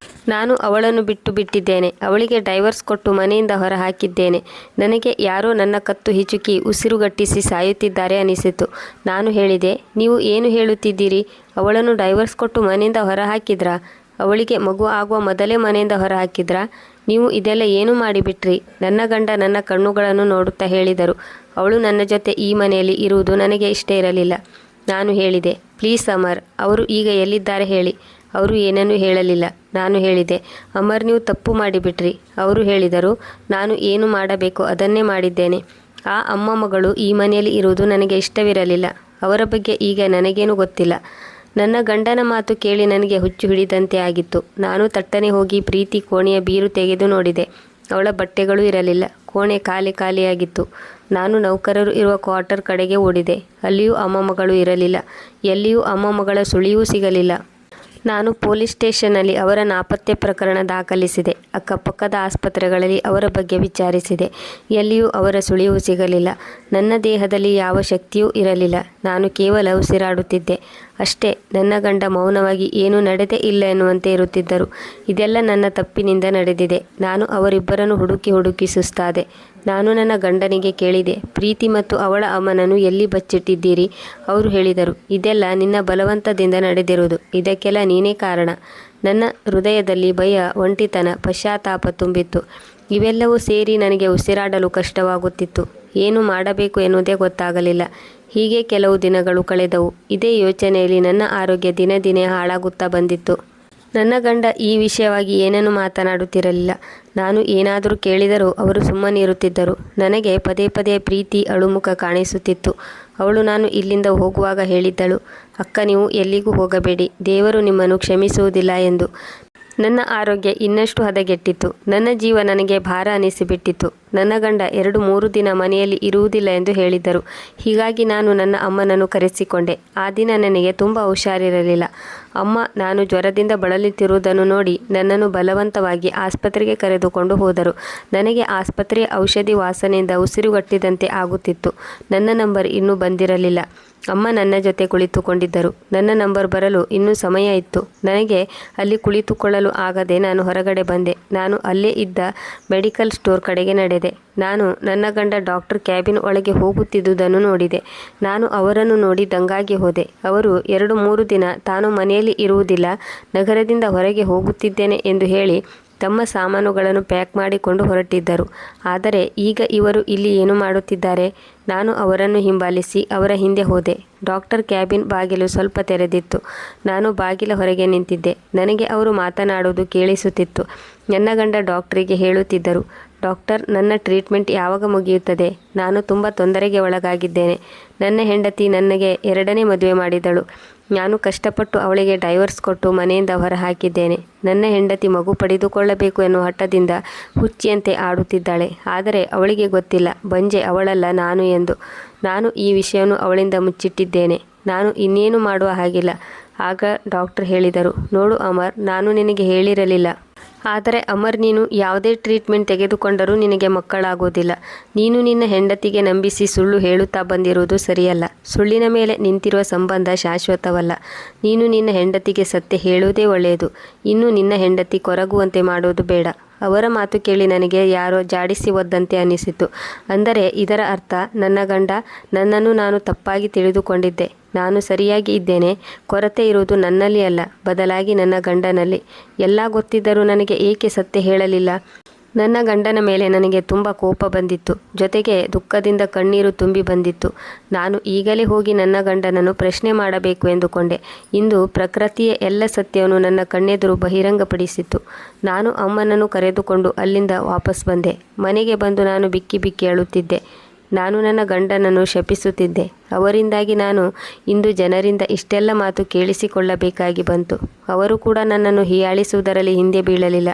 ನಾನು ಅವಳನ್ನು ಬಿಟ್ಟಿದ್ದೇನೆ. ಅವಳಿಗೆ ಡೈವರ್ಸ್ ಕೊಟ್ಟು ಮನೆಯಿಂದ ಹೊರ ಹಾಕಿದ್ದೇನೆ. ನನಗೆ ಯಾರೋ ನನ್ನ ಕತ್ತು ಹಿಚುಕಿ ಉಸಿರುಗಟ್ಟಿಸಿ ಸಾಯುತ್ತಿದ್ದಾರೆ ಅನಿಸಿತು. ನಾನು ಹೇಳಿದೆ, ನೀವು ಏನು ಹೇಳುತ್ತಿದ್ದೀರಿ? ಅವಳನ್ನು ಡೈವರ್ಸ್ ಕೊಟ್ಟು ಮನೆಯಿಂದ ಹೊರ ಹಾಕಿದ್ರಾ? ಅವಳಿಗೆ ಮಗು ಆಗುವ ಮೊದಲೇ ಮನೆಯಿಂದ ಹೊರ ಹಾಕಿದ್ರಾ? ನೀವು ಇದೆಲ್ಲ ಏನು ಮಾಡಿಬಿಟ್ರಿ? ನನ್ನ ಗಂಡ ನನ್ನ ಕಣ್ಣುಗಳನ್ನು ನೋಡುತ್ತಾ ಹೇಳಿದರು, ಅವಳು ನನ್ನ ಜೊತೆ ಈ ಮನೆಯಲ್ಲಿ ಇರುವುದು ನನಗೆ ಇಷ್ಟ ಇರಲಿಲ್ಲ. ನಾನು ಹೇಳಿದೆ, ಪ್ಲೀಸ್ ಅಮರ್, ಅವರು ಈಗ ಎಲ್ಲಿದ್ದಾರೆ ಹೇಳಿ. ಅವರು ಏನನ್ನೂ ಹೇಳಲಿಲ್ಲ. ನಾನು ಹೇಳಿದೆ, ಅಮರ್, ನೀವು ತಪ್ಪು ಮಾಡಿಬಿಟ್ರಿ. ಅವರು ಹೇಳಿದರು, ನಾನು ಏನು ಮಾಡಬೇಕು ಅದನ್ನೇ ಮಾಡಿದ್ದೇನೆ. ಆ ಅಮ್ಮ ಮಗಳು ಈ ಮನೆಯಲ್ಲಿ ಇರುವುದು ನನಗೆ ಇಷ್ಟವಿರಲಿಲ್ಲ. ಅವರ ಬಗ್ಗೆ ಈಗ ನನಗೇನು ಗೊತ್ತಿಲ್ಲ. ನನ್ನ ಗಂಡನ ಮಾತು ಕೇಳಿ ನನಗೆ ಹುಚ್ಚು ಹಿಡಿದಂತೆ ಆಗಿತ್ತು. ನಾನು ತಟ್ಟನೆ ಹೋಗಿ ಪ್ರೀತಿ ಕೋಣೆಯ ಬೀರು ತೆಗೆದು ನೋಡಿದೆ. ಅವಳ ಬಟ್ಟೆಗಳೂ ಇರಲಿಲ್ಲ. ಕೋಣೆ ಖಾಲಿಯಾಗಿತ್ತು. ನಾನು ನೌಕರರು ಇರುವ ಕ್ವಾರ್ಟರ್ ಕಡೆಗೆ ಓಡಿದೆ. ಅಲ್ಲಿಯೂ ಅಮ್ಮ ಮಗಳು ಇರಲಿಲ್ಲ. ಎಲ್ಲಿಯೂ ಅಮ್ಮ ಮಗಳ ಸುಳಿಯೂ ಸಿಗಲಿಲ್ಲ. ನಾನು ಪೊಲೀಸ್ ಸ್ಟೇಷನ್ನಲ್ಲಿ ಅವರ ನಾಪತ್ತೆ ಪ್ರಕರಣ ದಾಖಲಿಸಿದೆ. ಅಕ್ಕಪಕ್ಕದ ಆಸ್ಪತ್ರೆಗಳಲ್ಲಿ ಅವರ ಬಗ್ಗೆ ವಿಚಾರಿಸಿದೆ. ಎಲ್ಲಿಯೂ ಅವರ ಸುಳಿವು ಸಿಗಲಿಲ್ಲ. ನನ್ನ ದೇಹದಲ್ಲಿ ಯಾವ ಶಕ್ತಿಯೂ ಇರಲಿಲ್ಲ. ನಾನು ಕೇವಲ ಉಸಿರಾಡುತ್ತಿದ್ದೆ ಅಷ್ಟೇ. ನನ್ನ ಗಂಡ ಮೌನವಾಗಿ ಏನೂ ನಡೆದೇ ಇಲ್ಲ ಎನ್ನುವಂತೆ ಇರುತ್ತಿದ್ದರು. ಇದೆಲ್ಲ ನನ್ನ ತಪ್ಪಿನಿಂದ ನಡೆದಿದೆ. ನಾನು ಅವರಿಬ್ಬರನ್ನು ಹುಡುಕಿ ಸುಸ್ತಾದೆ. ನಾನು ನನ್ನ ಗಂಡನಿಗೆ ಕೇಳಿದೆ, ಪ್ರೀತಿ ಮತ್ತು ಅವಳ ಅಮ್ಮನನ್ನು ಎಲ್ಲಿ ಬಚ್ಚಿಟ್ಟಿದ್ದೀರಿ? ಅವರು ಹೇಳಿದರು, ಇದೆಲ್ಲ ನಿನ್ನ ಬಲವಂತದಿಂದ ನಡೆದಿರುವುದು. ಇದಕ್ಕೆಲ್ಲ ನೀನೇ ಕಾರಣ. ನನ್ನ ಹೃದಯದಲ್ಲಿ ಭಯ, ಒಂಟಿತನ, ಪಶ್ಚಾತ್ತಾಪ ತುಂಬಿತ್ತು. ಇವೆಲ್ಲವೂ ಸೇರಿ ನನಗೆ ಉಸಿರಾಡಲು ಕಷ್ಟವಾಗುತ್ತಿತ್ತು. ಏನು ಮಾಡಬೇಕು ಎನ್ನುವುದೇ ಗೊತ್ತಾಗಲಿಲ್ಲ. ಹೀಗೆ ಕೆಲವು ದಿನಗಳು ಕಳೆದವು. ಇದೇ ಯೋಚನೆಯಲ್ಲಿ ನನ್ನ ಆರೋಗ್ಯ ದಿನೇ ದಿನೇ ಹಾಳಾಗುತ್ತಾ ಬಂದಿತ್ತು. ನನ್ನ ಗಂಡ ಈ ವಿಷಯವಾಗಿ ಏನನ್ನೂ ಮಾತನಾಡುತ್ತಿರಲಿಲ್ಲ. ನಾನು ಏನಾದರೂ ಕೇಳಿದರೂ ಅವರು ಸುಮ್ಮನಿರುತ್ತಿದ್ದರು. ನನಗೆ ಪದೇ ಪದೇ ಪ್ರೀತಿ ಅಳುಮುಖ ಕಾಣಿಸುತ್ತಿತ್ತು. ಅವಳು ನಾನು ಇಲ್ಲಿಂದ ಹೋಗುವಾಗ ಹೇಳಿದ್ದಳು, ಅಕ್ಕ, ನೀವು ಎಲ್ಲಿಗೂ ಹೋಗಬೇಡಿ, ದೇವರು ನಿಮ್ಮನ್ನು ಕ್ಷಮಿಸುವುದಿಲ್ಲ ಎಂದು. ನನ್ನ ಆರೋಗ್ಯ ಇನ್ನಷ್ಟು ಹದಗೆಟ್ಟಿತ್ತು. ನನ್ನ ಜೀವ ನನಗೆ ಭಾರ ಅನಿಸಿಬಿಟ್ಟಿತ್ತು. ನನ್ನ ಗಂಡ 2-3 ದಿನ ಮನೆಯಲ್ಲಿ ಇರುವುದಿಲ್ಲ ಎಂದು ಹೇಳಿದ್ದರು. ಹೀಗಾಗಿ ನಾನು ನನ್ನ ಅಮ್ಮನನ್ನು ಕರೆಸಿಕೊಂಡೆ. ಆ ದಿನ ನನಗೆ ತುಂಬ ಹುಷಾರಿರಲಿಲ್ಲ. ಅಮ್ಮ ನಾನು ಜ್ವರದಿಂದ ಬಳಲುತ್ತಿರುವುದನ್ನು ನೋಡಿ ನನ್ನನ್ನು ಬಲವಂತವಾಗಿ ಆಸ್ಪತ್ರೆಗೆ ಕರೆದುಕೊಂಡು ಹೋದರು. ನನಗೆ ಆಸ್ಪತ್ರೆಯ ಔಷಧಿ ವಾಸನೆಯಿಂದ ಉಸಿರುಗಟ್ಟಿದಂತೆ ಆಗುತ್ತಿತ್ತು. ನನ್ನ ನಂಬರ್ ಇನ್ನೂ ಬಂದಿರಲಿಲ್ಲ. ಅಮ್ಮ ನನ್ನ ಜೊತೆ ಕುಳಿತುಕೊಂಡಿದ್ದರು. ನನ್ನ ನಂಬರ್ ಬರಲು ಇನ್ನೂ ಸಮಯ ಇತ್ತು. ನನಗೆ ಅಲ್ಲಿ ಕುಳಿತುಕೊಳ್ಳಲು ಆಗದೆ ನಾನು ಹೊರಗಡೆ ಬಂದೆ. ನಾನು ಅಲ್ಲೇ ಇದ್ದ ಮೆಡಿಕಲ್ ಸ್ಟೋರ್ ಕಡೆಗೆ ನಡೆದೆ. ನಾನು ನನ್ನ ಗಂಡ ಡಾಕ್ಟರ್ ಕ್ಯಾಬಿನ್ ಒಳಗೆ ಹೋಗುತ್ತಿದ್ದುದನ್ನು ನೋಡಿದೆ. ನಾನು ಅವರನ್ನು ನೋಡಿ ದಂಗಾಗಿ ಹೋದೆ. ಅವರು 2-3 ದಿನ ತಾನು ಮನೆಯಲ್ಲಿ ಇರುವುದಿಲ್ಲ, ನಗರದಿಂದ ಹೊರಗೆ ಹೋಗುತ್ತಿದ್ದೇನೆ ಎಂದು ಹೇಳಿ ತಮ್ಮ ಸಾಮಾನುಗಳನ್ನು ಪ್ಯಾಕ್ ಮಾಡಿಕೊಂಡು ಹೊರಟಿದ್ದರು. ಆದರೆ ಈಗ ಇವರು ಇಲ್ಲಿ ಏನು ಮಾಡುತ್ತಿದ್ದಾರೆ? ನಾನು ಅವರನ್ನು ಹಿಂಬಾಲಿಸಿ ಅವರ ಹಿಂದೆ ಹೋದೆ. ಡಾಕ್ಟರ್ ಕ್ಯಾಬಿನ್ ಬಾಗಿಲು ಸ್ವಲ್ಪ ತೆರೆದಿತ್ತು. ನಾನು ಬಾಗಿಲ ಹೊರಗೆ ನಿಂತಿದ್ದೆ. ನನಗೆ ಅವರು ಮಾತನಾಡುವುದು ಕೇಳಿಸುತ್ತಿತ್ತು. ನನ್ನ ಗಂಡ ಡಾಕ್ಟರಿಗೆ ಹೇಳುತ್ತಿದ್ದರು, ಡಾಕ್ಟರ್, ನನ್ನ ಟ್ರೀಟ್ಮೆಂಟ್ ಯಾವಾಗ ಮುಗಿಯುತ್ತದೆ? ನಾನು ತುಂಬ ತೊಂದರೆಗೆ ಒಳಗಾಗಿದ್ದೇನೆ. ನನ್ನ ಹೆಂಡತಿ ನನಗೆ 2ನೇ ಮದುವೆ ಮಾಡಿದಳು. ನಾನು ಕಷ್ಟಪಟ್ಟು ಅವಳಿಗೆ ಡೈವರ್ಸ್ ಕೊಟ್ಟು ಮನೆಯಿಂದ ಹೊರಹಾಕಿದ್ದೇನೆ. ನನ್ನ ಹೆಂಡತಿ ಮಗು ಪಡೆದುಕೊಳ್ಳಬೇಕು ಎನ್ನುವ ಹಠದಿಂದ ಹುಚ್ಚಿಯಂತೆ ಆಡುತ್ತಿದ್ದಾಳೆ. ಆದರೆ ಅವಳಿಗೆ ಗೊತ್ತಿಲ್ಲ, ಬಂಜೆ ಅವಳಲ್ಲ ನಾನು ಎಂದು. ನಾನು ಈ ವಿಷಯವನ್ನು ಅವಳಿಂದ ಮುಚ್ಚಿಟ್ಟಿದ್ದೇನೆ. ನಾನು ಇನ್ನೇನು ಮಾಡುವ ಹಾಗಿಲ್ಲ. ಆಗ ಡಾಕ್ಟರ್ ಹೇಳಿದರು, ನೋಡು ಅಮರ್, ನಾನು ನಿನಗೆ ಹೇಳಿರಲಿಲ್ಲ. ಆದರೆ ಅಮರ್, ನೀನು ಯಾವುದೇ ಟ್ರೀಟ್ಮೆಂಟ್ ತೆಗೆದುಕೊಂಡರೂ ನಿನಗೆ ಮಕ್ಕಳಾಗೋದಿಲ್ಲ. ನೀನು ನಿನ್ನ ಹೆಂಡತಿಗೆ ನಂಬಿಸಿ ಸುಳ್ಳು ಹೇಳುತ್ತಾ ಬಂದಿರುವುದು ಸರಿಯಲ್ಲ. ಸುಳ್ಳಿನ ಮೇಲೆ ನಿಂತಿರುವ ಸಂಬಂಧ ಶಾಶ್ವತವಲ್ಲ. ನೀನು ನಿನ್ನ ಹೆಂಡತಿಗೆ ಸತ್ಯ ಹೇಳುವುದೇ ಒಳ್ಳೆಯದು. ಇನ್ನು ನಿನ್ನ ಹೆಂಡತಿ ಕೊರಗುವಂತೆ ಮಾಡುವುದು ಬೇಡ. ಅವರ ಮಾತು ಕೇಳಿ ನನಗೆ ಯಾರೋ ಜಾಡಿಸಿ ಒದ್ದಂತೆ ಅನಿಸಿತು. ಅಂದರೆ ಇದರ ಅರ್ಥ ನನ್ನ ಗಂಡ ನನ್ನನ್ನು ನಾನು ತಪ್ಪಾಗಿ ತಿಳಿದುಕೊಂಡಿದ್ದೆ. ನಾನು ಸರಿಯಾಗಿ ಇದ್ದೇನೆ. ಕೊರತೆ ಇರುವುದು ನನ್ನಲ್ಲಿ ಅಲ್ಲ, ಬದಲಾಗಿ ನನ್ನ ಗಂಡನಲ್ಲಿ. ಎಲ್ಲ ಗೊತ್ತಿದ್ದರೂ ನನಗೆ ಏಕೆ ಸತ್ಯ ಹೇಳಲಿಲ್ಲ? ನನ್ನ ಗಂಡನ ಮೇಲೆ ನನಗೆ ತುಂಬ ಕೋಪ ಬಂದಿತ್ತು. ಜೊತೆಗೆ ದುಃಖದಿಂದ ಕಣ್ಣೀರು ತುಂಬಿ ಬಂದಿತ್ತು. ನಾನು ಈಗಲೇ ಹೋಗಿ ನನ್ನ ಗಂಡನನ್ನು ಪ್ರಶ್ನೆ ಮಾಡಬೇಕು ಎಂದುಕೊಂಡೆ. ಇಂದು ಪ್ರಕೃತಿಯ ಎಲ್ಲ ಸತ್ಯವನ್ನು ನನ್ನ ಕಣ್ಣೆದುರು ಬಹಿರಂಗಪಡಿಸಿತು. ನಾನು ಅಮ್ಮನನ್ನು ಕರೆದುಕೊಂಡು ಅಲ್ಲಿಂದ ವಾಪಸ್ ಬಂದೆ. ಮನೆಗೆ ಬಂದು ನಾನು ಬಿಕ್ಕಿ ಬಿಕ್ಕಿ ಅಳುತ್ತಿದ್ದೆ. ನಾನು ನನ್ನ ಗಂಡನನ್ನು ಶಪಿಸುತ್ತಿದ್ದೆ. ಅವರಿಂದಾಗಿ ನಾನು ಇಂದು ಜನರಿಂದ ಇಷ್ಟೆಲ್ಲ ಮಾತು ಕೇಳಿಸಿಕೊಳ್ಳಬೇಕಾಗಿ ಬಂತು. ಅವರು ಕೂಡ ನನ್ನನ್ನು ಹೀಯಾಳಿಸುವುದರಲ್ಲಿ ಹಿಂದೆ ಬೀಳಲಿಲ್ಲ.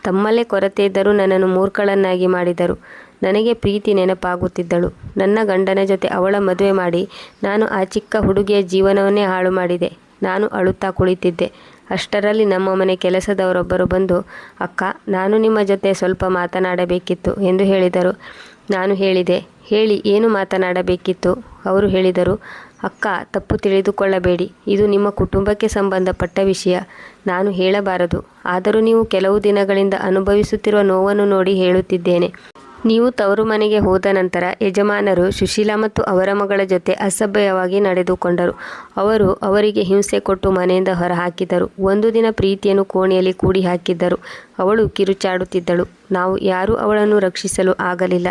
ತಮ್ಮಲ್ಲೇ ಕೊರತೆ ಇದ್ದರೂ ನನ್ನನ್ನು ಮೂರ್ಖಳನ್ನಾಗಿ ಮಾಡಿದರು. ನನಗೆ ಪ್ರೀತಿ ನೆನಪಾಗುತ್ತಿದ್ದಳು. ನನ್ನ ಗಂಡನ ಜೊತೆ ಅವಳ ಮದುವೆ ಮಾಡಿ ನಾನು ಆ ಚಿಕ್ಕ ಹುಡುಗಿಯ ಜೀವನವನ್ನೇ ಹಾಳು ಮಾಡಿದೆ. ನಾನು ಅಳುತ್ತಾ ಕುಳಿತಿದ್ದೆ. ಅಷ್ಟರಲ್ಲಿ ನಮ್ಮ ಮನೆ ಕೆಲಸದವರೊಬ್ಬರು ಬಂದು, ಅಕ್ಕ, ನಾನು ನಿಮ್ಮ ಜೊತೆ ಸ್ವಲ್ಪ ಮಾತನಾಡಬೇಕಿತ್ತು ಎಂದು ಹೇಳಿದರು. ನಾನು ಹೇಳಿದೆ, ಹೇಳಿ, ಏನು ಮಾತನಾಡಬೇಕಿತ್ತು? ಅವರು ಹೇಳಿದರು, ಅಕ್ಕ, ತಪ್ಪು ತಿಳಿದುಕೊಳ್ಳಬೇಡಿ, ಇದು ನಿಮ್ಮ ಕುಟುಂಬಕ್ಕೆ ಸಂಬಂಧಪಟ್ಟ ವಿಷಯ. ನಾನು ಹೇಳಬಾರದು. ಆದರೂ ನೀವು ಕೆಲವು ದಿನಗಳಿಂದ ಅನುಭವಿಸುತ್ತಿರುವ ನೋವನ್ನು ನೋಡಿ ಹೇಳುತ್ತಿದ್ದೇನೆ. ನೀವು ತವರು ಮನೆಗೆ ಹೋದ ನಂತರ ಯಜಮಾನರು ಸುಶೀಲಾ ಮತ್ತು ಅವರ ಮಗಳ ಜೊತೆ ಅಸಭ್ಯವಾಗಿ ನಡೆದುಕೊಂಡರು. ಅವರು ಅವರಿಗೆ ಹಿಂಸೆ ಕೊಟ್ಟು ಮನೆಯಿಂದ ಹೊರಹಾಕಿದರು. ಒಂದು ದಿನ ಪ್ರೀತಿಯನ್ನು ಕೋಣೆಯಲ್ಲಿ ಕೂಡಿ ಹಾಕಿದ್ದರು. ಅವಳು ಕಿರುಚಾಡುತ್ತಿದ್ದಳು. ನಾವು ಯಾರೂ ಅವಳನ್ನು ರಕ್ಷಿಸಲು ಆಗಲಿಲ್ಲ.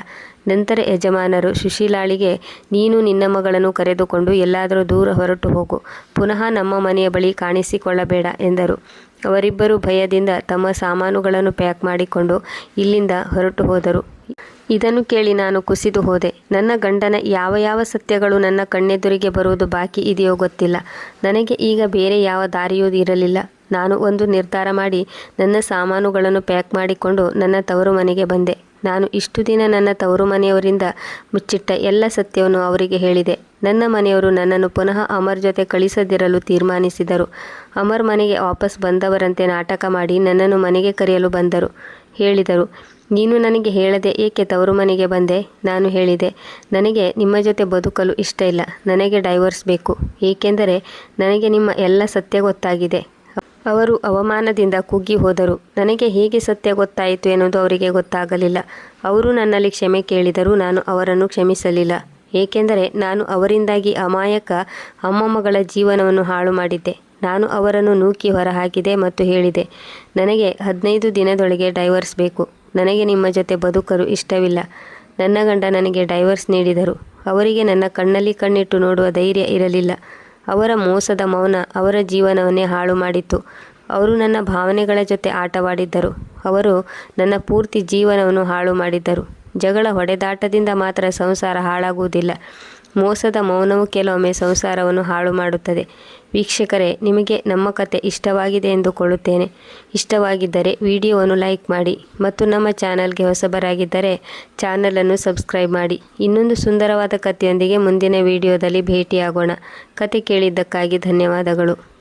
ನಂತರ ಯಜಮಾನರು ಸುಶೀಲಾಳಿಗೆ, ನೀನು ನಿನ್ನ ಮಗಳನ್ನು ಕರೆದುಕೊಂಡು ಎಲ್ಲಾದರೂ ದೂರ ಹೊರಟು ಹೋಗು, ಪುನಃ ನಮ್ಮ ಮನೆಯ ಬಳಿ ಕಾಣಿಸಿಕೊಳ್ಳಬೇಡ ಎಂದರು. ಅವರಿಬ್ಬರು ಭಯದಿಂದ ತಮ್ಮ ಸಾಮಾನುಗಳನ್ನು ಪ್ಯಾಕ್ ಮಾಡಿಕೊಂಡು ಇಲ್ಲಿಂದ ಹೊರಟು ಹೋದರು. ಇದನ್ನು ಕೇಳಿ ನಾನು ಕುಸಿದು ಹೋದೆ. ನನ್ನ ಗಂಡನ ಯಾವ ಯಾವ ಸತ್ಯಗಳು ನನ್ನ ಕಣ್ಣೆದುರಿಗೆ ಬರುವುದು ಬಾಕಿ ಇದೆಯೋ ಗೊತ್ತಿಲ್ಲ. ನನಗೆ ಈಗ ಬೇರೆ ಯಾವ ದಾರಿಯೂ ಇರಲಿಲ್ಲ. ನಾನು ಒಂದು ನಿರ್ಧಾರ ಮಾಡಿ ನನ್ನ ಸಾಮಾನುಗಳನ್ನು ಪ್ಯಾಕ್ ಮಾಡಿಕೊಂಡು ನನ್ನ ತವರು ಮನೆಗೆ ಬಂದೆ. ನಾನು ಇಷ್ಟು ದಿನ ನನ್ನ ತವರು ಮನೆಯವರಿಂದ ಮುಚ್ಚಿಟ್ಟ ಎಲ್ಲ ಸತ್ಯವನ್ನು ಅವರಿಗೆ ಹೇಳಿದೆ. ನನ್ನ ಮನೆಯವರು ನನ್ನನ್ನು ಪುನಃ ಅಮರ್ ಜೊತೆ ಕಳಿಸದಿರಲು ತೀರ್ಮಾನಿಸಿದರು. ಅಮರ್ ಮನೆಗೆ ವಾಪಸ್ ಬಂದವರಂತೆ ನಾಟಕ ಮಾಡಿ ನನ್ನನ್ನು ಮನೆಗೆ ಕರೆಯಲು ಬಂದರು. ಹೇಳಿದರು, ನೀನು ನನಗೆ ಹೇಳದೆ ಏಕೆ ತವರು ಮನೆಗೆ ಬಂದೆ? ನಾನು ಹೇಳಿದೆ, ನನಗೆ ನಿಮ್ಮ ಜೊತೆ ಬದುಕಲು ಇಷ್ಟ ಇಲ್ಲ. ನನಗೆ ಡೈವರ್ಸ್ ಬೇಕು. ಏಕೆಂದರೆ ನನಗೆ ನಿಮ್ಮ ಎಲ್ಲ ಸತ್ಯ ಗೊತ್ತಾಗಿದೆ. ಅವರು ಅವಮಾನದಿಂದ ಕುಗ್ಗಿ ಹೋದರು. ನನಗೆ ಹೇಗೆ ಸತ್ಯ ಗೊತ್ತಾಯಿತು ಎನ್ನುವುದು ಅವರಿಗೆ ಗೊತ್ತಾಗಲಿಲ್ಲ. ಅವರು ನನ್ನಲ್ಲಿ ಕ್ಷಮೆ ಕೇಳಿದರೂ ನಾನು ಅವರನ್ನು ಕ್ಷಮಿಸಲಿಲ್ಲ. ಏಕೆಂದರೆ ನಾನು ಅವರಿಂದಾಗಿ ಅಮಾಯಕ ಅಮ್ಮಮ್ಮಗಳ ಜೀವನವನ್ನು ಹಾಳು ಮಾಡಿದ್ದೆ. ನಾನು ಅವರನ್ನು ನೂಕಿ ಹೊರಹಾಕಿದೆ ಮತ್ತು ಹೇಳಿದೆ, ನನಗೆ 15 ದಿನದೊಳಗೆ ಡೈವರ್ಸ್ ಬೇಕು. ನನಗೆ ನಿಮ್ಮ ಜೊತೆ ಬದುಕಲು ಇಷ್ಟವಿಲ್ಲ. ನನ್ನ ಗಂಡ ನನಗೆ ಡೈವರ್ಸ್ ನೀಡಿದರು. ಅವರಿಗೆ ನನ್ನ ಕಣ್ಣಲ್ಲಿ ಕಣ್ಣಿಟ್ಟು ನೋಡುವ ಧೈರ್ಯ ಇರಲಿಲ್ಲ. ಅವರ ಮೋಸದ ಮೌನ ಅವರ ಜೀವನವನ್ನೇ ಹಾಳು ಮಾಡಿತ್ತು. ಅವರು ನನ್ನ ಭಾವನೆಗಳ ಜೊತೆ ಆಟವಾಡಿದ್ದರು. ಅವರು ನನ್ನ ಪೂರ್ತಿ ಜೀವನವನ್ನು ಹಾಳು ಮಾಡಿದ್ದರು. ಜಗಳ ಹೊಡೆದಾಟದಿಂದ ಮಾತ್ರ ಸಂಸಾರ ಹಾಳಾಗುವುದಿಲ್ಲ. ಮೋಸದ ಮೌನವು ಕೆಲವೊಮ್ಮೆ ಸಂಸಾರವನ್ನು ಹಾಳು ಮಾಡುತ್ತದೆ. ವೀಕ್ಷಕರೇ, ನಿಮಗೆ ನಮ್ಮ ಕತೆ ಇಷ್ಟವಾಗಿದೆ ಎಂದುಕೊಳ್ಳುತ್ತೇನೆ. ಇಷ್ಟವಾಗಿದ್ದರೆ ವಿಡಿಯೋವನ್ನು ಲೈಕ್ ಮಾಡಿ ಮತ್ತು ನಮ್ಮ ಚಾನಲ್ಗೆ ಹೊಸಬರಾಗಿದ್ದರೆ ಚಾನಲನ್ನು ಸಬ್ಸ್ಕ್ರೈಬ್ ಮಾಡಿ. ಇನ್ನೊಂದು ಸುಂದರವಾದ ಕಥೆಯೊಂದಿಗೆ ಮುಂದಿನ ವಿಡಿಯೋದಲ್ಲಿ ಭೇಟಿಯಾಗೋಣ. ಕತೆ ಕೇಳಿದ್ದಕ್ಕಾಗಿ ಧನ್ಯವಾದಗಳು.